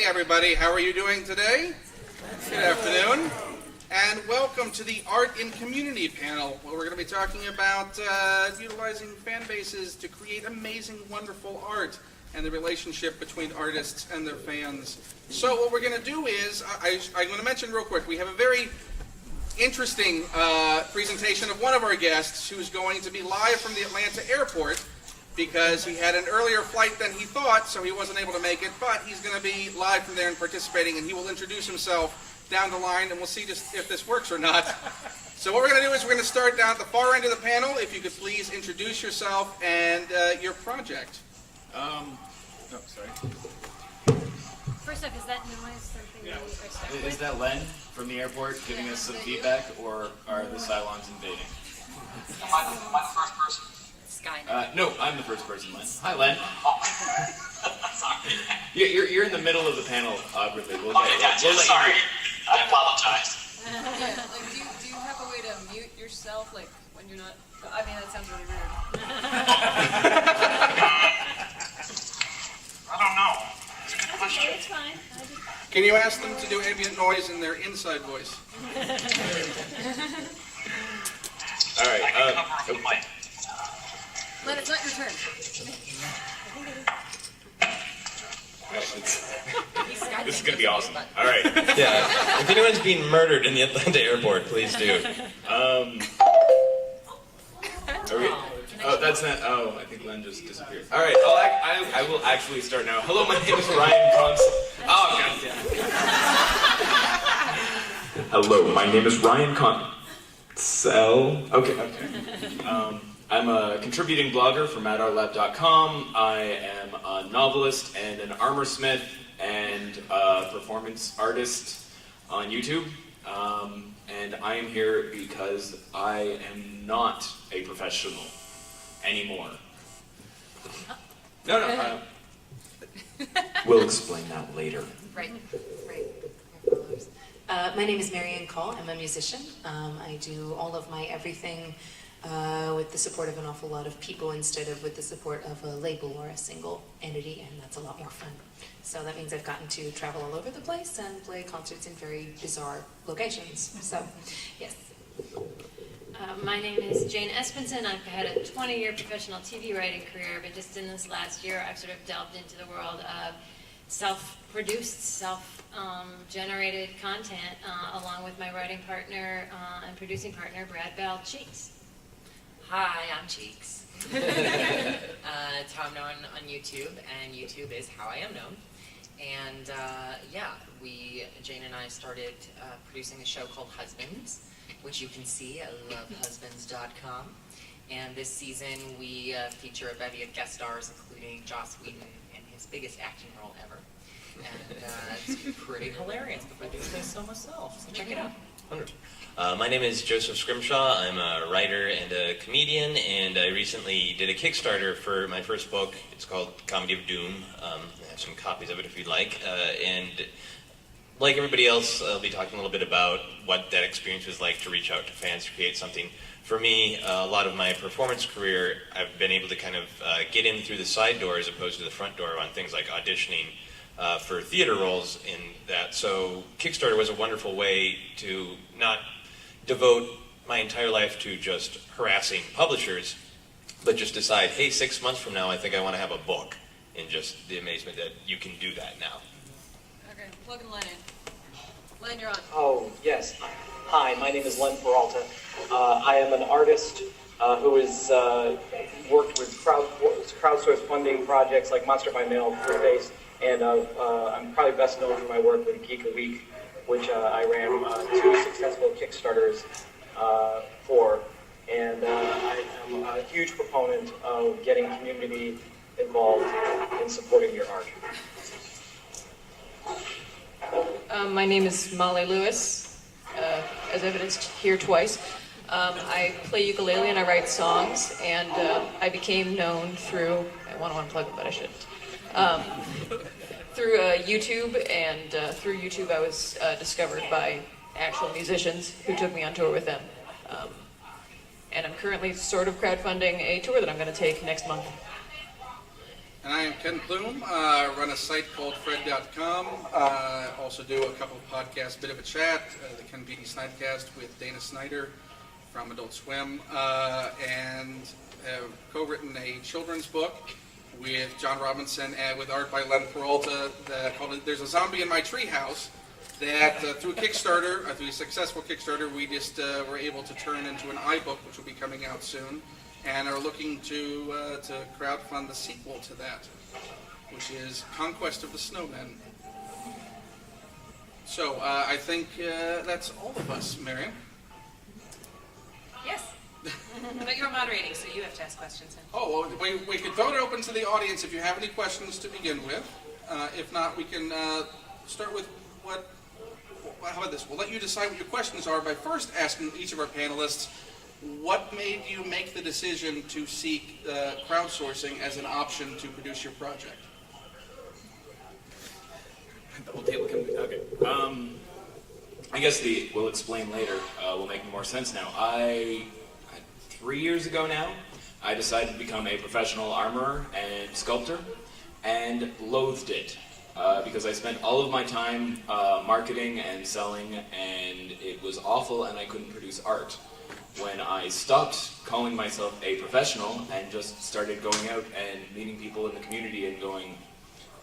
Hey everybody, how are you doing today? Good afternoon. And welcome to the Art in Community panel, where we're going to be talking about utilizing fan bases to create amazing, wonderful art and the relationship between artists and their fans. So what we're going to do is, I'm going to mention real quick, we have a very interesting presentation of one of our guests who's going to be live from the Atlanta airport because he had an earlier flight than he thought, so he wasn't able to make it, but he's going to be live from there and participating, and he will introduce himself down the line, and we'll see just if this works or not. So what we're going to do is we're going to start down at the far end of the panel. If you could please introduce yourself and your project. Sorry. First off, is that noise something that you are stuck with? Is that Len from the airport giving us some feedback, or are the Cylons invading? Am I the first person? Skynet. No, I'm the first person, Len. Hi, Len. Sorry. You're in the middle of the panel, awkwardly. We'll Sorry. I apologize. Do you have a way to mute yourself, like when you're not? I mean, that sounds really weird. I don't know. It's a good question. Okay, it's fine. Can you ask them to do ambient noise in their inside voice? All right. I can cover with my... Len, it's not your turn. This is going to be awesome. All right. Yeah. If anyone's being murdered in the Atlanta airport, please do. Are we, that's not. Oh, I think Len just disappeared. All right. I will actually start now. Hello, my name is Ryan Consell. Oh, goddamn. Hello, my name is Ryan Consell. Okay. I'm a contributing blogger for madarlab.com. I am a novelist and an armor smith and a performance artist on YouTube. And I am here because I am not a professional anymore. No. We'll explain that later. Right. My name is Marian Call. I'm a musician. I do all of my everything with the support of an awful lot of people instead of with the support of a label or a single entity, and that's a lot more fun. So that means I've gotten to travel all over the place and play concerts in very bizarre locations. So, yes. My name is Jane Espenson. I've had a 20-year professional TV writing career, but just in this last year, I've sort of delved into the world of self-produced, self-generated content, along with my writing partner and producing partner, Brad Bell Cheeks. Hi, I'm Cheeks. It's how I'm known on YouTube, and YouTube is how I am known. And Jane and I started producing a show called Husbands, which you can see at lovehusbands.com. And this season we feature a bevy of guest stars, including Joss Whedon in his biggest acting role ever. And it's pretty hilarious, but I do play so myself, so check it out. My name is Joseph Scrimshaw. I'm a writer and a comedian, and I recently did a Kickstarter for my first book. It's called Comedy of Doom. I have some copies of it if you'd like. And like everybody else, I'll be talking a little bit about what that experience was like to reach out to fans to create something. For me, a lot of my performance career, I've been able to kind of get in through the side door as opposed to the front door on things like auditioning for theater roles in that. So Kickstarter was a wonderful way to not devote my entire life to just harassing publishers, but just decide, hey, 6 months from now, I think I want to have a book, and just the amazement that you can do that now. Okay, plugging Len in. Len, you're on. Oh, yes. Hi, my name is Len Peralta. I am an artist who has worked with crowdsourced funding projects like Monster by Mail, Face, and I'm probably best known for my work with Geek a Week, which I ran 2 successful Kickstarters for. And I am a huge proponent of getting community involved in supporting your art. My name is Molly Lewis, as evidenced here twice. I play ukulele and I write songs, and I became known through, I want to unplug it, but I shouldn't. Through YouTube, and through YouTube I was discovered by actual musicians who took me on tour with them. And I'm currently sort of crowdfunding a tour that I'm going to take next month. And I am Ken Plume. Run a site called Fred.com. Also do a couple of podcasts, Bit of a Chat, the Ken Beatty Snidecast with Dana Snyder from Adult Swim, and have co-written a children's book with John Robinson and with art by Len Peralta called There's a Zombie in My Treehouse that through Kickstarter, through a successful Kickstarter, we just were able to turn into an iBook, which will be coming out soon, and are looking to crowdfund the sequel to that, which is Conquest of the Snowmen. So I think that's all of us, Marian. Yes. But you're moderating, so you have to ask questions. Oh, well, we could throw it open to the audience if you have any questions to begin with. If not, we can start with how about this? We'll let you decide what your questions are by first asking each of our panelists what made you make the decision to seek crowdsourcing as an option to produce your project? Okay. I guess we'll explain later. Will make more sense now. 3 years ago now, I decided to become a professional armorer and sculptor, and loathed it because I spent all of my time marketing and selling, and it was awful, and I couldn't produce art. When I stopped calling myself a professional and just started going out and meeting people in the community and going,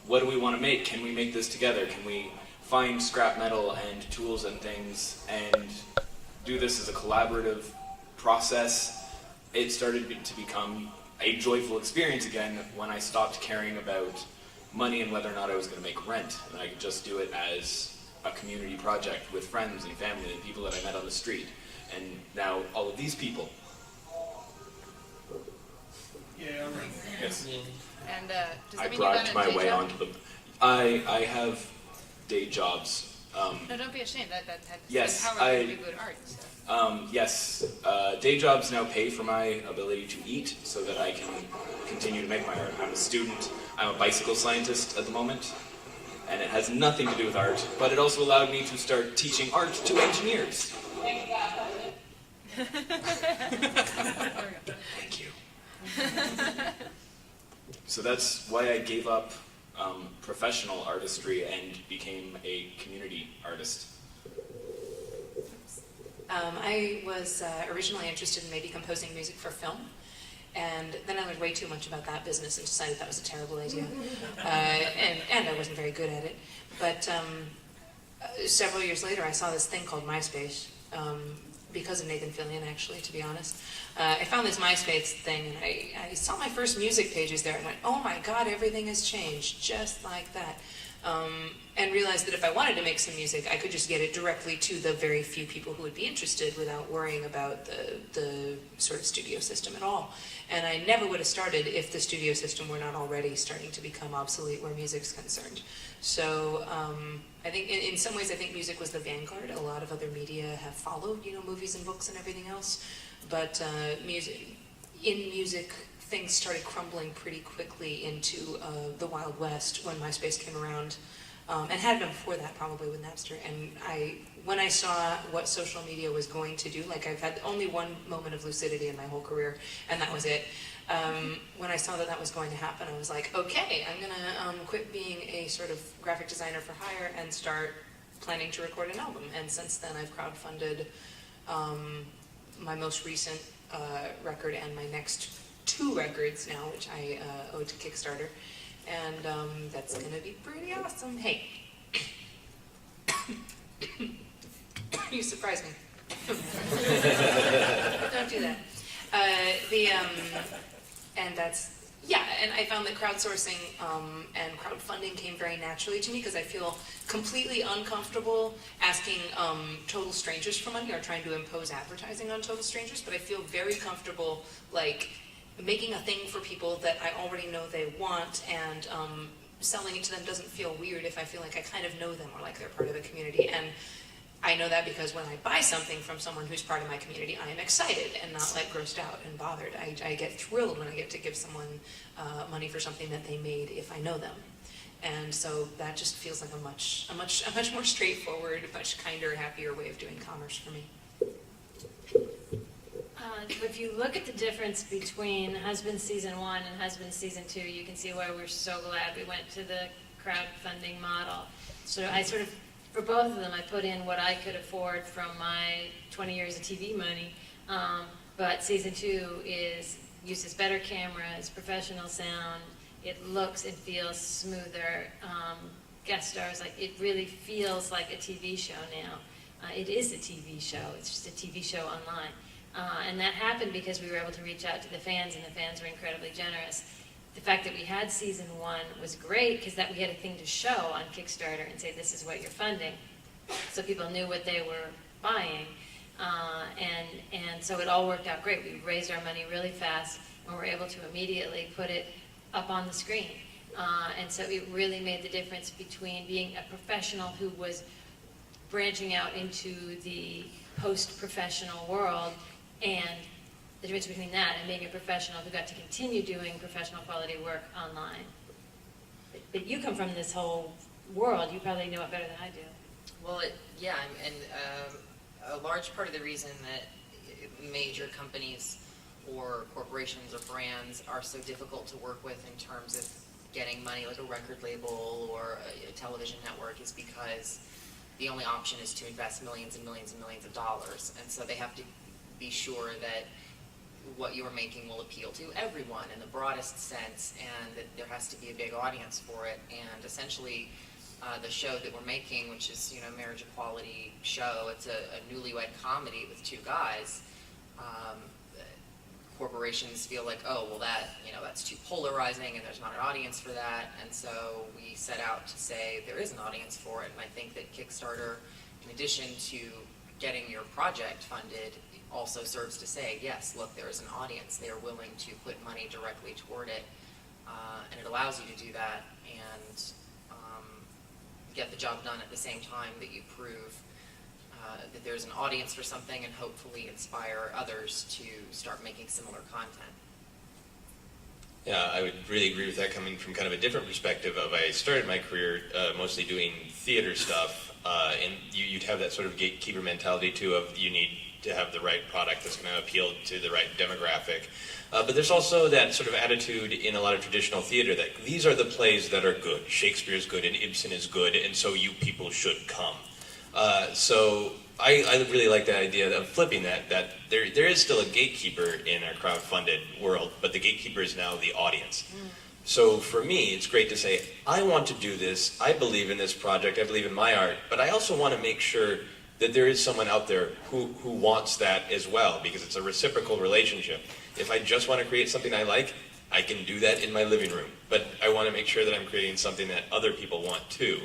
what do we want to make? Can we make this together? Can we find scrap metal and tools and things and do this as a collaborative process? It started to become a joyful experience again when I stopped caring about money and whether or not I was going to make rent. And I could just do it as a community project with friends and family and people that I met on the street. And now all of these people. Yeah, right. Yes. And does that I mean you got bragged a my day way job? onto the. I have day jobs. No, don't be ashamed. That's Yes, how you do good art. So. Yes, day jobs now pay for my ability to eat so that I can continue to make my art. I'm a student. I'm a bicycle scientist at the moment, and it has nothing to do with art, but it also allowed me to start teaching art to engineers. Thank you. So that's why I gave up professional artistry and became a community artist. I was originally interested in maybe composing music for film, and then I learned way too much about that business and decided that was a terrible idea, and I wasn't very good at it. But several years later, I saw this thing called MySpace, because of Nathan Fillion, actually, to be honest. I found this MySpace thing, and I saw my first music pages there and went, oh my god, everything has changed, just like that. And realized that if I wanted to make some music, I could just get it directly to the very few people who would be interested without worrying about the sort of studio system at all. And I never would have started if the studio system were not already starting to become obsolete where music's concerned. So I think in some ways I think music was the vanguard. A lot of other media have followed, movies and books and everything else. But music, things started crumbling pretty quickly into the Wild West when MySpace came around, and had been before that probably with Napster. And when I saw what social media was going to do, like I've had only one moment of lucidity in my whole career, and that was it. When I saw that was going to happen, I was like, okay, I'm gonna quit being a sort of graphic designer for hire and start planning to record an album. And since then, I've crowdfunded my most recent record and my next 2 records now, which I owe to Kickstarter, and that's going to be pretty awesome. Hey, you surprised me. Don't do that. And that's, yeah, and I found that crowdsourcing and crowdfunding came very naturally to me because I feel completely uncomfortable asking total strangers for money or trying to impose advertising on total strangers, but I feel very comfortable, like, making a thing for people that I already know they want, and selling it to them doesn't feel weird if I feel like I kind of know them or like they're part of the community. And I know that because when I buy something from someone who's part of my community, I am excited and not like grossed out and bothered. I get thrilled when I get to give someone money for something that they made if I know them. And so that just feels like a much more straightforward, much kinder, happier way of doing commerce for me. If you look at the difference between Husband Season 1 and Husband Season 2, you can see why we're so glad we went to the crowdfunding model. So I sort of, for both of them, I put in what I could afford from my 20 years of TV money. But Season 2 uses better cameras, professional sound. It looks and feels smoother. Guest stars, like it really feels like a TV show now. It is a TV show. It's just a TV show online. And that happened because we were able to reach out to the fans, and the fans were incredibly generous. The fact that we had Season 1 was great because that we had a thing to show on Kickstarter and say, this is what you're funding. So people knew what they were buying. And so it all worked out great. We raised our money really fast, and were able to immediately put it up on the screen. And so it really made the difference between being a professional who was branching out into the post-professional world, and the difference between that and being a professional who got to continue doing professional quality work online. But you come from this whole world, you probably know it better than I do. Well, a large part of the reason that major companies or corporations or brands are so difficult to work with in terms of getting money, like a record label or a television network, is because the only option is to invest millions and millions and millions of dollars. And so they have to be sure that what you're making will appeal to everyone in the broadest sense, and that there has to be a big audience for it. And essentially, the show that we're making, which is, marriage equality show, it's a newlywed comedy with two guys. Corporations feel like, oh, well, that's too polarizing and there's not an audience for that. And so we set out to say there is an audience for it. And I think that Kickstarter, in addition to getting your project funded, also serves to say, yes, look, there is an audience. They are willing to put money directly toward it. And it allows you to do that and get the job done at the same time that you prove that there's an audience for something, and hopefully inspire others to start making similar content. Yeah, I would really agree with that, coming from kind of a different perspective. I started my career mostly doing theater stuff, and you'd have that sort of gatekeeper mentality too, of you need to have the right product that's going to appeal to the right demographic. But there's also that sort of attitude in a lot of traditional theater that these are the plays that are good. Shakespeare's good and Ibsen is good, and so you people should come. So I really like the idea of flipping that there is still a gatekeeper in our crowdfunded world, but the gatekeeper is now the audience. So for me, it's great to say, I want to do this, I believe in this project, I believe in my art, but I also want to make sure that there is someone out there who wants that as well, because it's a reciprocal relationship. If I just want to create something I like, I can do that in my living room, but I want to make sure that I'm creating something that other people want too.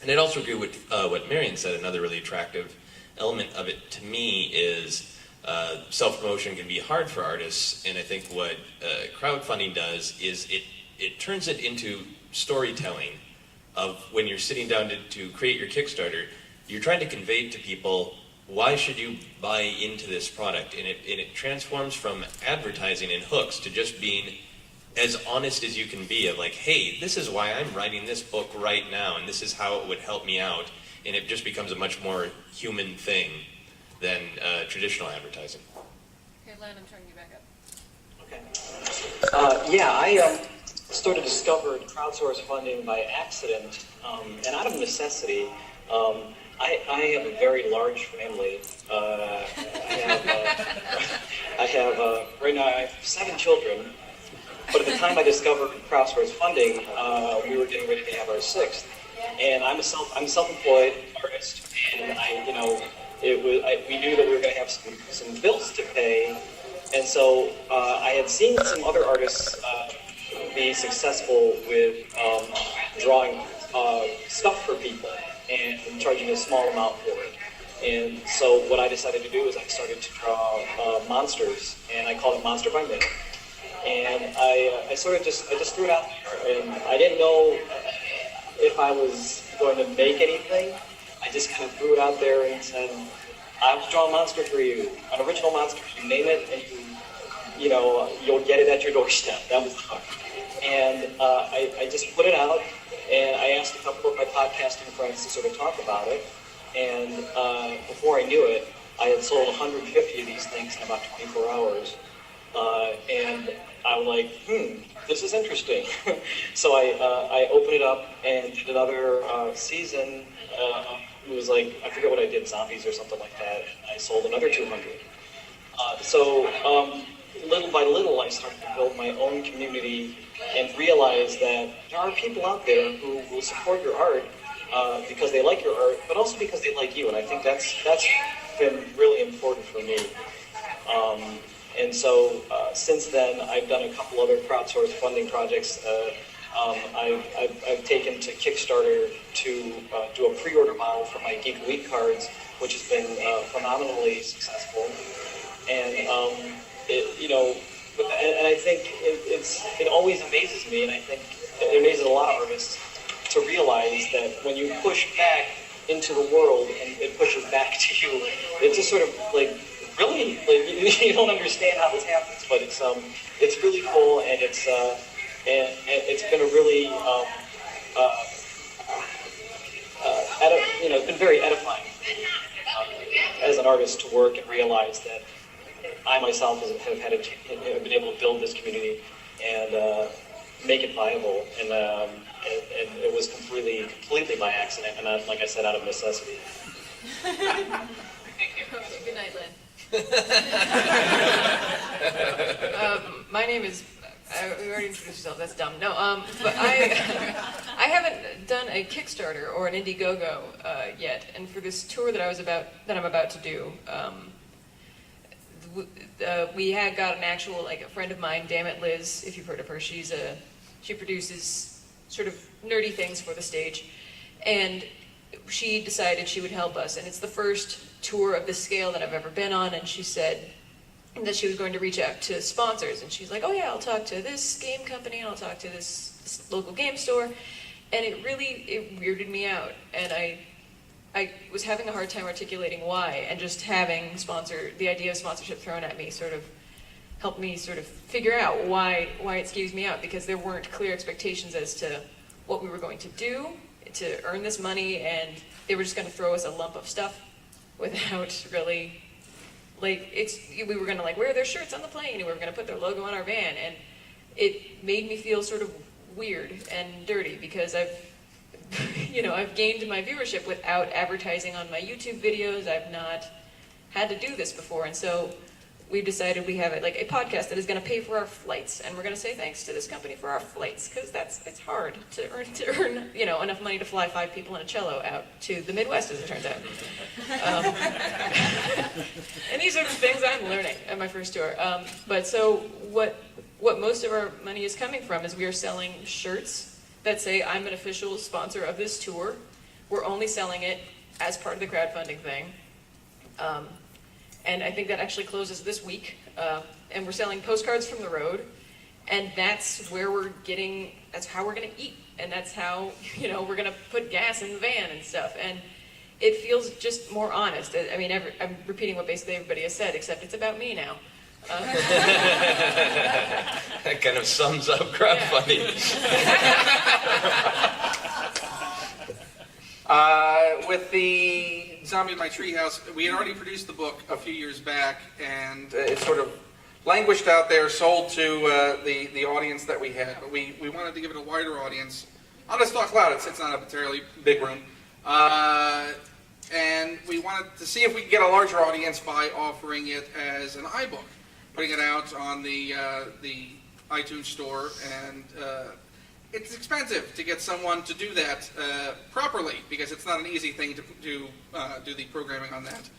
And I'd also agree with what Marian said. Another really attractive element of it to me is self-promotion can be hard for artists, and I think what crowdfunding does is it turns it into storytelling of when you're sitting down to create your Kickstarter, you're trying to convey to people, why should you buy into this product? And it transforms from advertising and hooks to just being as honest as you can be, of like, hey, this is why I'm writing this book right now, and this is how it would help me out. And it just becomes a much more human thing than traditional advertising. Here, Len, I'm turning you back up. Okay. I sort of discovered crowdsource funding by accident, and out of necessity. I have a very large family. Right now I have 7 children. But at the time I discovered crowdsource funding, we were getting ready to have our 6th, and I'm a self-employed artist, and we knew that we were going to have some bills to pay, and so I had seen some other artists be successful with drawing stuff for people and charging a small amount for it. And so what I decided to do is I started to draw monsters, and I called it Monster by Mail. And I just threw it out there, and I didn't know if I was going to make anything. I just kind of threw it out there and said, I will draw a monster for you, an original monster. You name it, and you'll get it at your doorstep. That was the hook. And I just put it out, and I asked a couple of my podcasting friends to sort of talk about it. And before I knew it, I had sold 150 of these things in about 24 hours. And I was like, this is interesting. So I opened it up and did another season. It was like, I forget what I did, zombies or something like that. And I sold another 200. Little by little, I started to build my own community and realize that there are people out there who will support your art because they like your art, but also because they like you. And I think that's been really important for me. And so since then, I've done a couple other crowdsourced funding projects. I've taken to Kickstarter to do a pre-order model for my Geek Week cards, which has been phenomenally successful. And and I think it always amazes me, and I think it amazes a lot of artists to realize that when you push back into the world and it pushes back to you, it's just sort of like, really, like, you don't understand how this happens, but it's really cool, and it's been a really it's been very edifying as an artist to work and realize that I myself have been able to build this community and make it viable, and it was completely by accident, and like I said, out of necessity. Good night, Len. My name is. We already introduced yourself. That's dumb. No, but I haven't done a Kickstarter or an Indiegogo yet, and for this tour that I'm about to do, we had got an actual, a friend of mine, Damn It Liz, if you've heard of her. She produces sort of nerdy things for the stage, and she decided she would help us, and it's the first tour of this scale that I've ever been on, and she said that she was going to reach out to sponsors, and she's like, oh yeah, I'll talk to this game company, and I'll talk to this local game store, and it weirded me out, and I was having a hard time articulating why, and just having the idea of sponsorship thrown at me sort of helped me sort of figure out why it skews me out, because there weren't clear expectations as to what we were going to do to earn this money, and they were just going to throw us a lump of stuff without really, we were going to wear their shirts on the plane, and we were going to put their logo on our van, and it made me feel sort of weird and dirty, because I've gained my viewership without advertising on my YouTube videos. I've not had to do this before, and so we've decided we have a podcast that is going to pay for our flights, and we're going to say thanks to this company for our flights, because it's hard to earn enough money to fly 5 people in a cello out to the Midwest, as it turns out. And these are the things I'm learning at my first tour. But so what most of our money is coming from is we are selling shirts that say, I'm an official sponsor of this tour. We're only selling it as part of the crowdfunding thing. And I think that actually closes this week. And we're selling postcards from the road. And that's how we're going to eat. And that's how, we're going to put gas in the van and stuff. And it feels just more honest. I mean, I'm repeating what basically everybody has said, except it's about me now. That kind of sums up crowdfunding. With the Zombie in My Treehouse, we had already produced the book a few years back, and it sort of languished out there, sold to the audience that we had. But we wanted to give it a wider audience. I'll just talk loud. It's not a particularly big room. And we wanted to see if we could get a larger audience by offering it as an iBook, putting it out on the iTunes store, and it's expensive to get someone to do that properly, because it's not an easy thing to do the programming on that.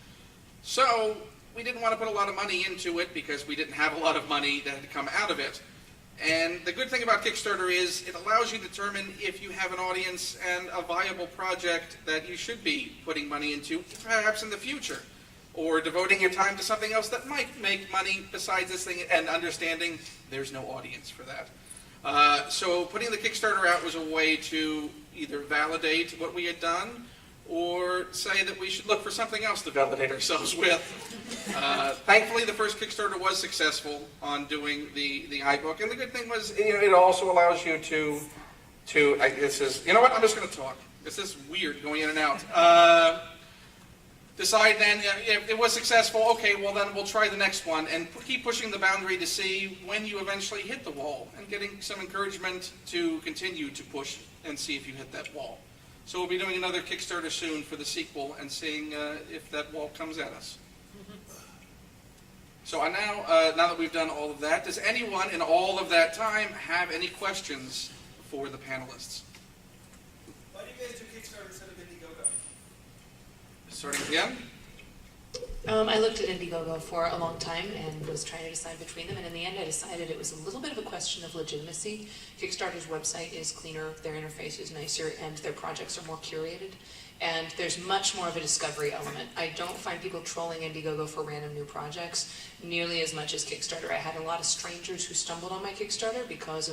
So we didn't want to put a lot of money into it because we didn't have a lot of money that had come out of it. And the good thing about Kickstarter is it allows you to determine if you have an audience and a viable project that you should be putting money into, perhaps in the future, or devoting your time to something else that might make money besides this thing, and understanding there's no audience for that. So putting the Kickstarter out was a way to either validate what we had done, or say that we should look for something else to validate ourselves with. Thankfully, the first Kickstarter was successful on doing the iBook, and the good thing was, it also allows you to this is, I'm just going to talk. This is weird going in and out. decide then if it was successful, okay, well then we'll try the next one and keep pushing the boundary to see when you eventually hit the wall and getting some encouragement to continue to push and see if you hit that wall. So we'll be doing another Kickstarter soon for the sequel and seeing if that wall comes at us. So now that we've done all of that, does anyone in all of that time have any questions for the panelists? Why do you guys do Kickstarter instead of Indiegogo? Starting again? I looked at Indiegogo for a long time and was trying to decide between them, and in the end I decided it was a little bit of a question of legitimacy. Kickstarter's website is cleaner, their interface is nicer, and their projects are more curated. And there's much more of a discovery element. I don't find people trolling Indiegogo for random new projects nearly as much as Kickstarter. I had a lot of strangers who stumbled on my Kickstarter because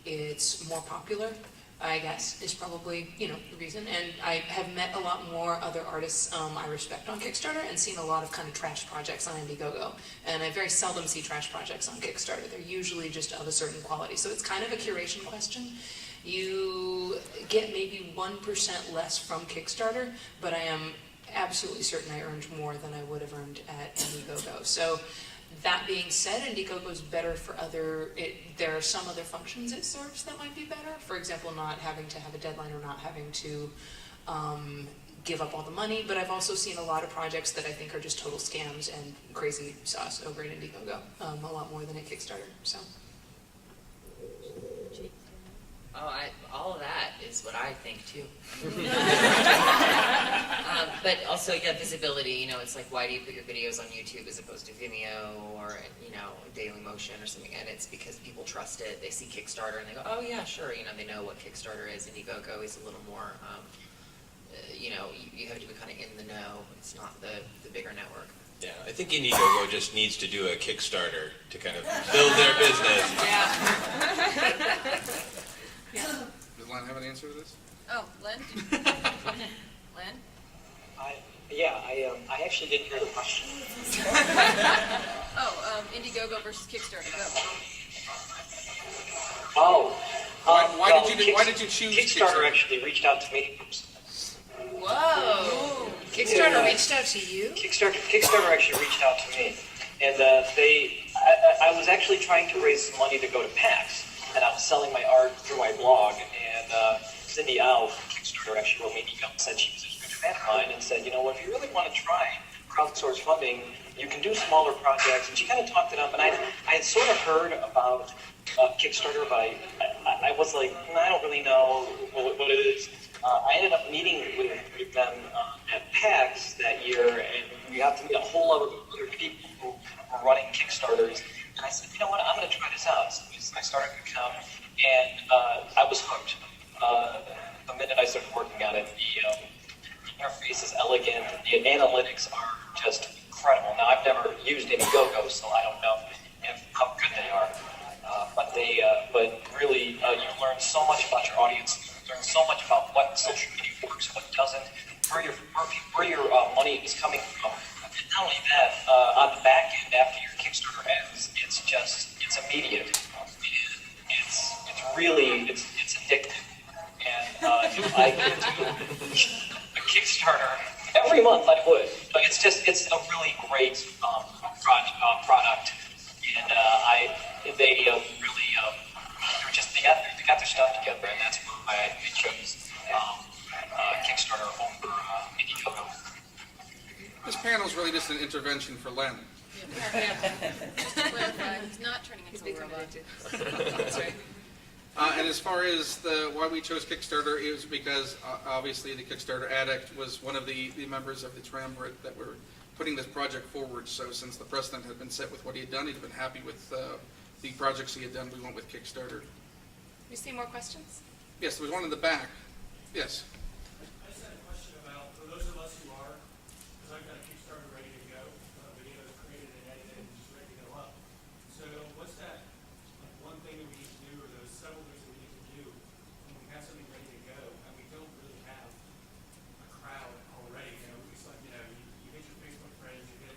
it's more popular, I guess, is probably, the reason. And I have met a lot more other artists I respect on Kickstarter and seen a lot of kind of trash projects on Indiegogo. And I very seldom see trash projects on Kickstarter. They're usually just of a certain quality. So it's kind of a curation question. You get maybe 1% less from Kickstarter, but I am absolutely certain I earned more than I would have earned at Indiegogo. So that being said, Indiegogo is better for there are some other functions it serves that might be better. For example, not having to have a deadline or not having to give up all the money. But I've also seen a lot of projects that I think are just total scams and crazy sauce over at Indiegogo, a lot more than at Kickstarter. So. All of that is what I think too. But also, visibility. It's like, why do you put your videos on YouTube as opposed to Vimeo or Daily Motion or something? And it's because people trust it. They see Kickstarter and they go, oh yeah, sure. They know what Kickstarter is. Indiegogo is a little more. You have to be kind of in the know. It's not the bigger network. Yeah, I think Indiegogo just needs to do a Kickstarter to kind of build their business. Yeah. Does Len have an answer to this? Oh, Len? Len? I actually didn't hear the question. Indiegogo versus Kickstarter. Go. Why did you choose Kickstarter? Actually reached out to me. Whoa! Kickstarter reached out to you? Kickstarter actually reached out to me, and I was actually trying to raise some money to go to PAX, and I was selling my art through my blog, and Cindy Al from Kickstarter actually wrote me an email and said she was a huge fan of mine, and said, if you really want to try crowdsource funding, you can do smaller projects, and she kind of talked it up, and I had sort of heard about Kickstarter, but I was like, I don't really know what it is. I ended up meeting with them at PAX that year, and we got to meet a whole lot of other people who were running Kickstarters. And I said, you know what, I'm going to try this out. So I started an account, and I was hooked. The minute I started working on it, the interface is elegant, the analytics are just incredible. Now, I've never used Indiegogo, so I don't know how good they are. But really, you learn so much about your audience. You learn so much about what social media works, what doesn't, where your money is coming from. And not only that, on the back end, after your Kickstarter ends, it's immediate. It's addictive. And if I could do a Kickstarter every month, I would. But it's a really great product. And they got their stuff together, and that's why I chose Kickstarter over Indiegogo. This panel is really just an intervention for Len. Just to clarify, he's not turning into a robot. That's right. And as far as why we chose Kickstarter, it was because obviously the Kickstarter addict was one of the members of the triumvirate that were putting this project forward. So since the precedent had been set with what he had done, he'd been happy with the projects he had done. We went with Kickstarter. You see more questions? Yes, there was one in the back. Yes. I just had a question about, for those of us who are, because I've got a Kickstarter ready to go, videos created and edited and just ready to go up. So what's that one thing that we need to do, or those several things that we need to do when we have something ready to go and we don't really have a crowd already? It's like, you hit your Facebook friends, you hit,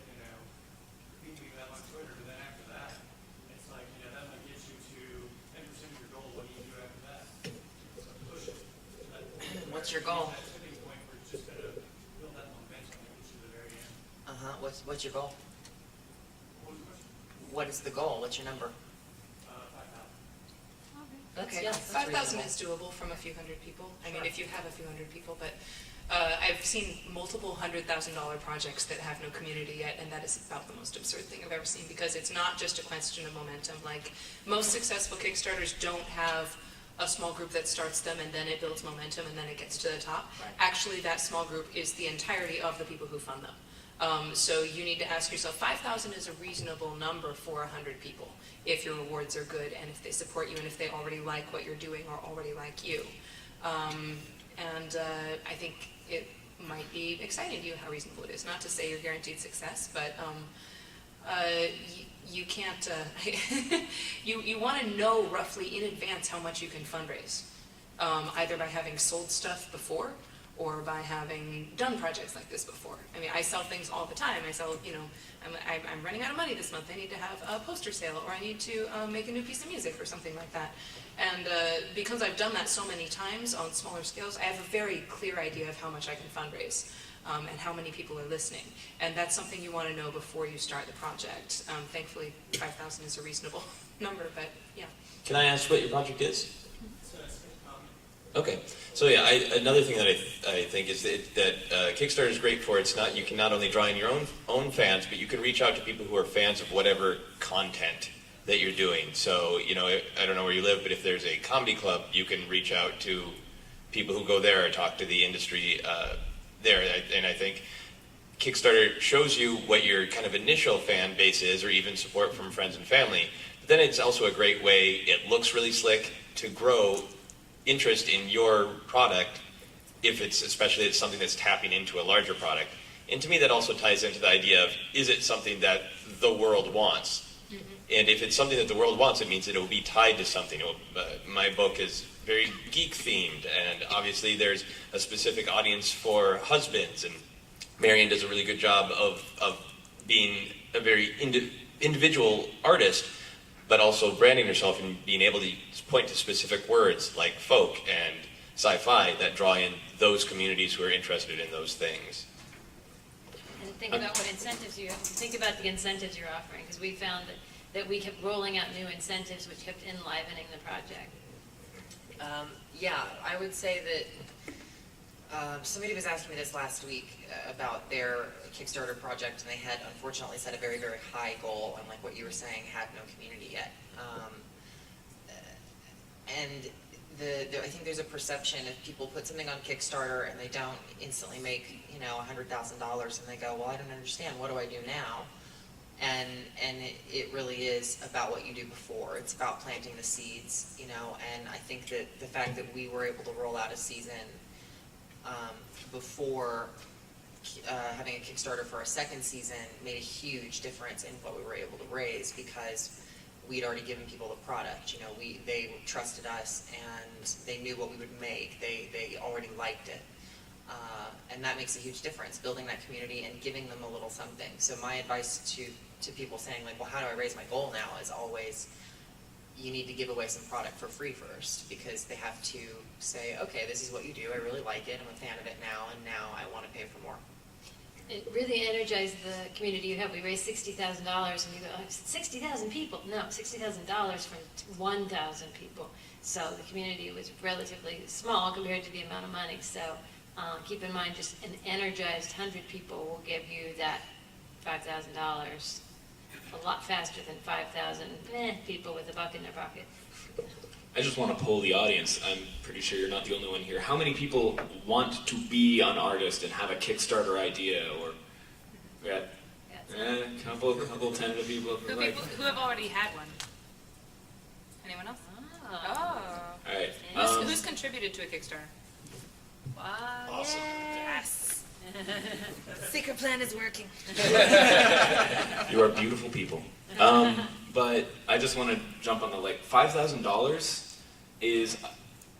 people you have on Twitter, and then after that, it's like, that might get you to 10% of your goal. What do you do after that? So push it. What's your goal? That tipping point where it's just going to What's your goal? What was the question? What is the goal? What's your number? 5,000. Okay, Yeah, that's 5,000 reasonable. is doable from a few hundred people. I mean, if you have a few hundred people, but I've seen multiple $100,000 projects that have no community yet, and that is about the most absurd thing I've ever seen, because it's not just a question of momentum. Like, most successful Kickstarters don't have a small group that starts them and then it builds momentum and then it gets to the top. Right. Actually, that small group is the entirety of the people who fund them. So you need to ask yourself, 5,000 is a reasonable number for 100 people if your rewards are good and if they support you and if they already like what you're doing or already like you. I think it might be exciting to you how reasonable it is. Not to say you're guaranteed success, but you can't, you want to know roughly in advance how much you can fundraise, either by having sold stuff before or by having done projects like this before. I mean, I sell things all the time. I sell, you know, I'm running out of money this month. I need to have a poster sale, or I need to make a new piece of music or something like that. And because I've done that so many times on smaller scales, I have a very clear idea of how much I can fundraise and how many people are listening. And that's something you want to know before you start the project. Thankfully, 5,000 is a reasonable number, but yeah. Can I ask what your project is? So that's common. Okay, so yeah, another thing that I think is that Kickstarter is great for. It's not, you can not only draw in your own fans, but you can reach out to people who are fans of whatever content that you're doing. So, you know, I don't know where you live, but if there's a comedy club, you can reach out to people who go there or talk to the industry there. And I think Kickstarter shows you what your kind of initial fan base is, or even support from friends and family. But then it's also a great way, it looks really slick, to grow interest in your product, if it's, especially it's something that's tapping into a larger product. And to me, that also ties into the idea of, is it something that the world wants? Mm-hmm. And if it's something that the world wants, it means that it will be tied to something. My book is very geek themed, and obviously there's a specific audience for husbands, and Marian does a really good job of being a very individual artist, but also branding herself and being able to point to specific words like folk and sci-fi that draw in those communities who are interested in those things. And think about what incentives you have. Think about the incentives you're offering, because we found that we kept rolling out new incentives which kept enlivening the project. Yeah, I would say that somebody was asking me this last week about their Kickstarter project, and they had unfortunately set a very, very high goal, and like what you were saying, had no community yet. And I think there's a perception if people put something on Kickstarter and they don't instantly make, you know, $100,000, and they go, well, I don't understand, what do I do now? And it really is about what you do before. It's about planting the seeds, you know, and I think that the fact that we were able to roll out a season before having a Kickstarter for a second season made a huge difference in what we were able to raise, because we'd already given people the product. You know, they trusted us and they knew what we would make. They already liked it. And that makes a huge difference, building that community and giving them a little something. So my advice to people saying, like, well, how do I raise my goal now, is always, you need to give away some product for free first, because they have to say, okay, this is what you do, I really like it, I'm a fan of it now, and now I want to pay for more. It really energized the community you have. We raised $60,000, and you go, oh, 60,000 people. No, $60,000 from 1,000 people. So the community was relatively small compared to the amount of money. So keep in mind, just an energized 100 people will give you that $5,000 a lot faster than 5,000 people with a buck in their pocket. I just want to poll the audience. I'm pretty sure you're not the only one here. How many people want to be an artist and have a Kickstarter idea? Or we got a couple tentative people. Who have already had one? Anyone else? Oh. Oh. All right. Who's contributed to a Kickstarter? Wow. Awesome. Yes. Secret plan is working. You are beautiful people. But I just want to jump on the, like, $5,000 is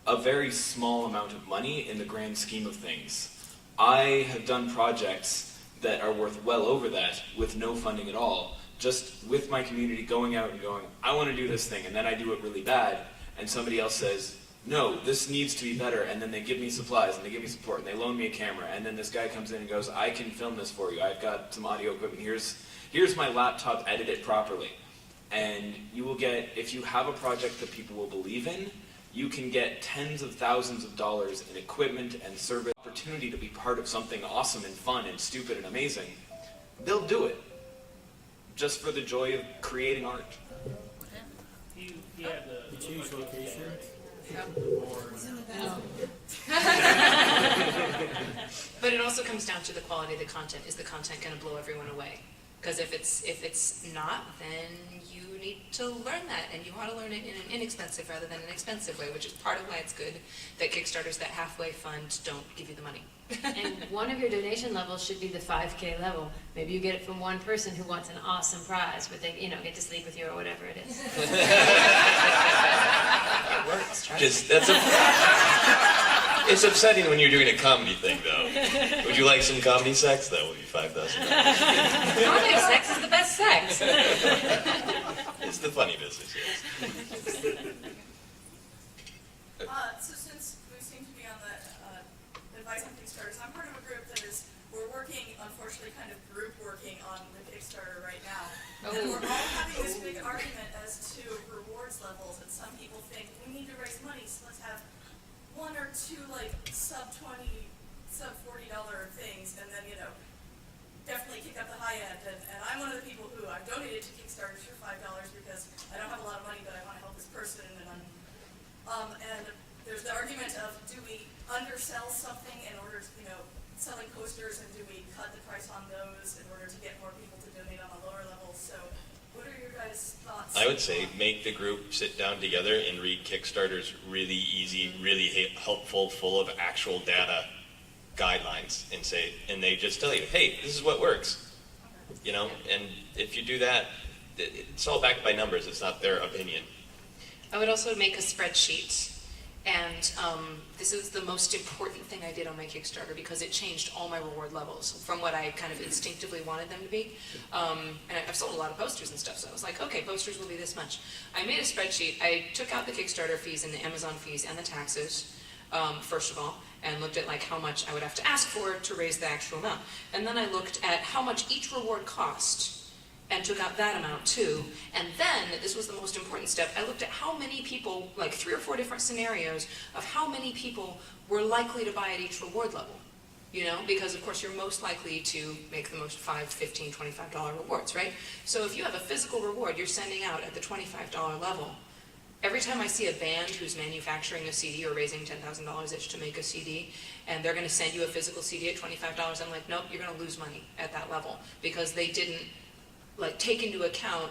a very small amount of money in the grand scheme of things. I have done projects that are worth well over that with no funding at all, just with my community going out and going, I want to do this thing, and then I do it really bad, and somebody else says, no, this needs to be better, and then they give me supplies, and they give me support, and they loan me a camera, and then this guy comes in and goes, I can film this for you, I've got some audio equipment, here's my laptop, edit it properly. And you will get, if you have a project that people will believe in, you can get tens of thousands of dollars in equipment and service. Opportunity to be part of something awesome and fun and stupid and amazing, they'll do it. Just for the joy of creating art. You had the change location. But it also comes down to the quality of the content. Is the content going to blow everyone away? Because if it's not, then you need to learn that, and you want to learn it in an inexpensive rather than an expensive way, which is part of why it's good that Kickstarters that halfway fund don't give you the money. And one of your donation levels should be the 5K level. Maybe you get it from one person who wants an awesome prize, but they, get to sleep with you or whatever it is. It works, trust Just, me. it's upsetting when you're doing a comedy thing, though. Would you like some comedy sex? That would be $5,000. Comedy sex is the best sex. It's the funny business, yes. So since we seem to be on the advice on Kickstarters, I'm part of a group that we're working, unfortunately, kind of group working on the Kickstarter right now. And we're all having this big argument as to rewards levels, and some people think we need to raise money, so let's have one or two sub $20, sub $40 things, and then definitely kick up the high end. And I'm one of the people who I've donated to Kickstarters for $5 because I don't have a lot of money, but I want to help this person. And there's the argument of, do we undersell something in order to, selling posters, and do we cut the price on those in order to get more people to donate on a lower level? So what are your guys' thoughts? I would say make the group sit down together and read Kickstarter's really easy, really helpful, full of actual data guidelines, and they just tell you, hey, this is what works. And if you do that, it's all backed by numbers, it's not their opinion. I would also make a spreadsheet, and this is the most important thing I did on my Kickstarter because it changed all my reward levels from what I kind of instinctively wanted them to be. And I've sold a lot of posters and stuff, so I was like, okay, posters will be this much. I made a spreadsheet. I took out the Kickstarter fees and the Amazon fees and the taxes, first of all, and looked at how much I would have to ask for to raise the actual amount. And then I looked at how much each reward cost and took out that amount too. And then, this was the most important step, I looked at how many people, 3 or 4 different scenarios of how many people were likely to buy at each reward level. Because of course you're most likely to make the most $5, $15, $25 rewards, right? So if you have a physical reward you're sending out at the $25 level, every time I see a band who's manufacturing a CD or raising $10,000 each to make a CD, and they're going to send you a physical CD at $25, I'm like, nope, you're going to lose money at that level, because they didn't take into account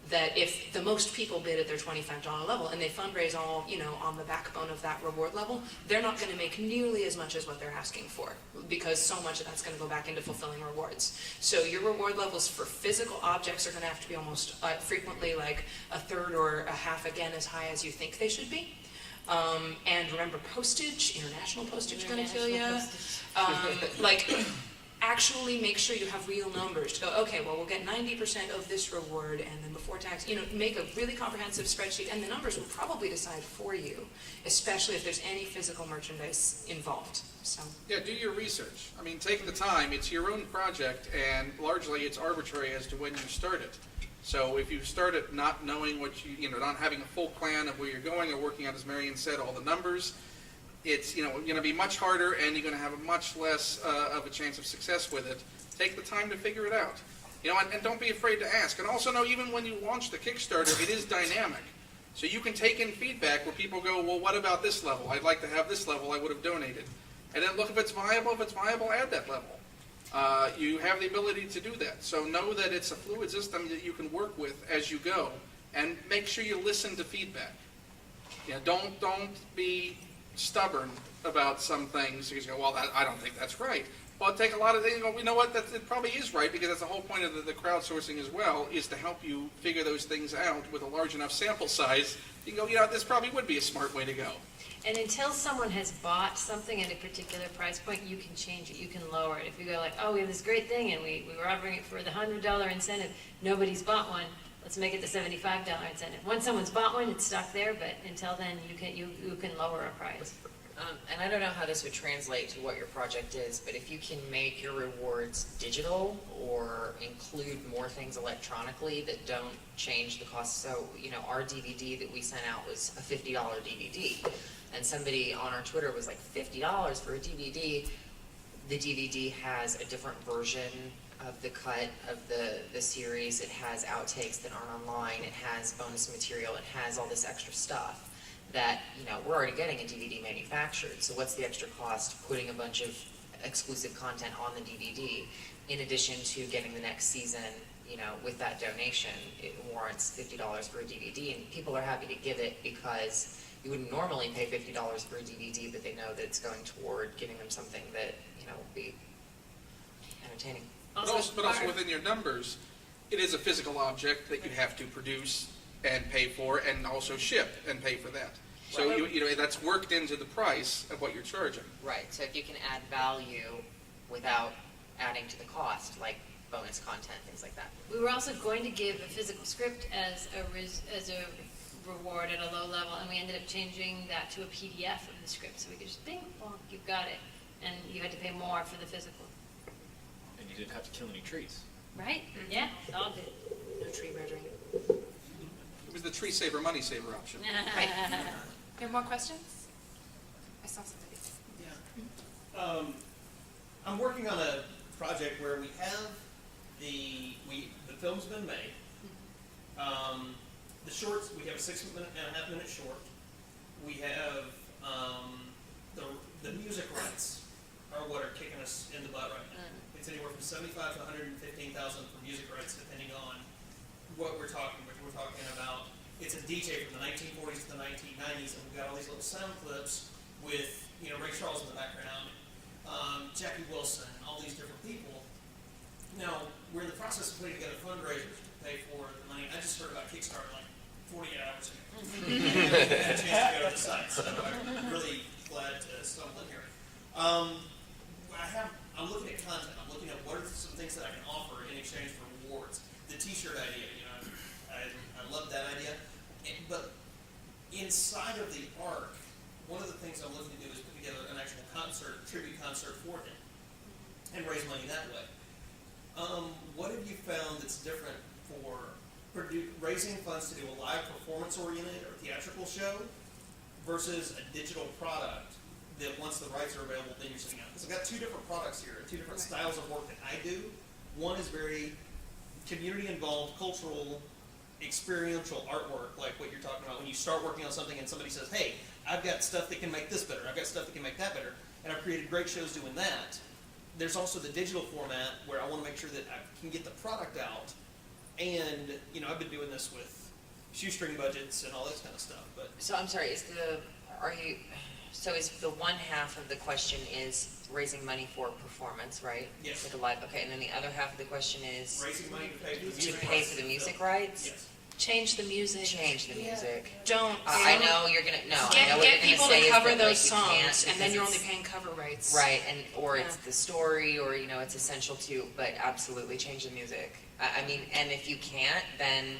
that if the most people bid at their $25 level and they fundraise all, on the backbone of that reward level, they're not going to make nearly as much as what they're asking for, because so much of that's going to go back into fulfilling rewards. So your reward levels for physical objects are going to have to be almost frequently a third or a half again as high as you think they should be. And remember, postage, international postage is going to kill you. Actually make sure you have real numbers to go, okay, well, we'll get 90% of this reward, and then before tax, make a really comprehensive spreadsheet, and the numbers will probably decide for you, especially if there's any physical merchandise involved. So Yeah, do your research. Take the time. It's your own project, and largely it's arbitrary as to when you start it. So if you start it not knowing what not having a full plan of where you're going, or working out, as Marian said, all the numbers, it's going to be much harder, and you're going to have a much less of a chance of success with it. Take the time to figure it out, and don't be afraid to ask. And also know, even when you launch the Kickstarter, it is dynamic, so you can take in feedback where people go, well, what about this level? I'd like to have this level. I would have donated, and then look if it's viable. If it's viable, add that level. You have the ability to do that. So know that it's a fluid system that you can work with as you go, and make sure you listen to feedback. Don't be stubborn about some things. You go, well, I don't think that's right. Well, take a lot of things. You know what? It probably is right, because that's the whole point of the crowdsourcing as well, is to help you figure those things out with a large enough sample size. You can go, this probably would be a smart way to go. And until someone has bought something at a particular price point, you can change it, you can lower it. If you go oh, we have this great thing and we were offering it for the $100 incentive, nobody's bought one, let's make it the $75 incentive. Once someone's bought one, it's stuck there, but until then, you can lower a price. And I don't know how this would translate to what your project is, but if you can make your rewards digital or include more things electronically that don't change the cost. So, our DVD that we sent out was a $50 DVD. And somebody on our Twitter was like, $50 for a DVD. The DVD has a different version of the cut of the series. It has outtakes that aren't online. It has bonus material. It has all this extra stuff that, we're already getting a DVD manufactured. So what's the extra cost putting a bunch of exclusive content on the DVD in addition to getting the next season, with that donation? It warrants $50 for a DVD, and people are happy to give it because you wouldn't normally pay $50 for a DVD, but they know that it's going toward giving them something that, will be entertaining. But also within your numbers, it is a physical object that you have to produce and pay for, and also ship and pay for that. So that's worked into the price of what you're charging. Right. So if you can add value without adding to the cost, like bonus content, things like that. We were also going to give a physical script as a reward at a low level, and we ended up changing that to a PDF of the script, so we could just bing, bonk, you've got it, and you had to pay more for the physical. And you didn't have to kill any trees. Right? Yeah, it's all good. No tree murdering. It was the tree saver, money saver option. Right. There are more questions? I saw somebody. Yeah. I'm working on a project where we have the film's been made. The shorts, we have a 6.5 minute short. We have the music rights are what are kicking us in the butt right now. It's anywhere from $75,000 to $115,000 for music rights, depending on what we're talking about. We're talking about it's a DJ from the 1940s to the 1990s, and we've got all these little sound clips with Ray Charles in the background, Jackie Wilson, all these different people. Now we're in the process of putting together fundraisers to pay for the money. I just heard about Kickstarter like 48 hours ago. I had a chance to go to the site, so I'm really glad to stumble in here. I'm looking at content. I'm looking at what are some things that I can offer in exchange for rewards. The T-shirt idea, I love that idea. But inside of the arc, one of the things I'm looking to do is put together an actual concert, tribute concert for him, and raise money that way. What have you found that's different for raising funds to do a live performance-oriented or theatrical show versus a digital product that once the rights are available, then you're sitting out? Because I've got two different products here, two different styles of work that I do. One is very community-involved, cultural, experiential artwork, like what you're talking about when you start working on something and somebody says, hey, I've got stuff that can make this better, I've got stuff that can make that better, and I've created great shows doing that. There's also the digital format where I want to make sure that I can get the product out, and I've been doing this with shoestring budgets and all this kind of stuff. But So I'm sorry, is the one half of the question is raising money for performance, right? Yes. Like a live, okay, and then the other half of the question is raising money to pay for the to music pay rights. for the music rights? Yes. Change the music. Change the music. Don't. I know you're gonna, no, I know what Get you're gonna people say to is cover that, those like, you can't songs, and then because you're only it's- paying cover rights. Right, or it's the story, or it's essential to, but absolutely change the music. I mean, and if you can't, then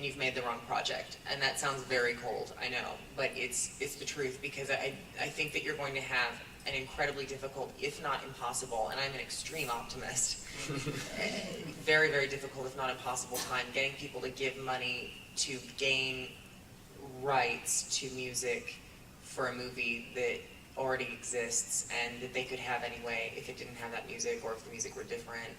you've made the wrong project, and that sounds very cold, I know, but it's the truth, because I think that you're going to have an incredibly difficult, if not impossible, and I'm an extreme optimist, very, very difficult, if not impossible time getting people to give money to gain rights to music for a movie that already exists and that they could have anyway if it didn't have that music, or if the music were different.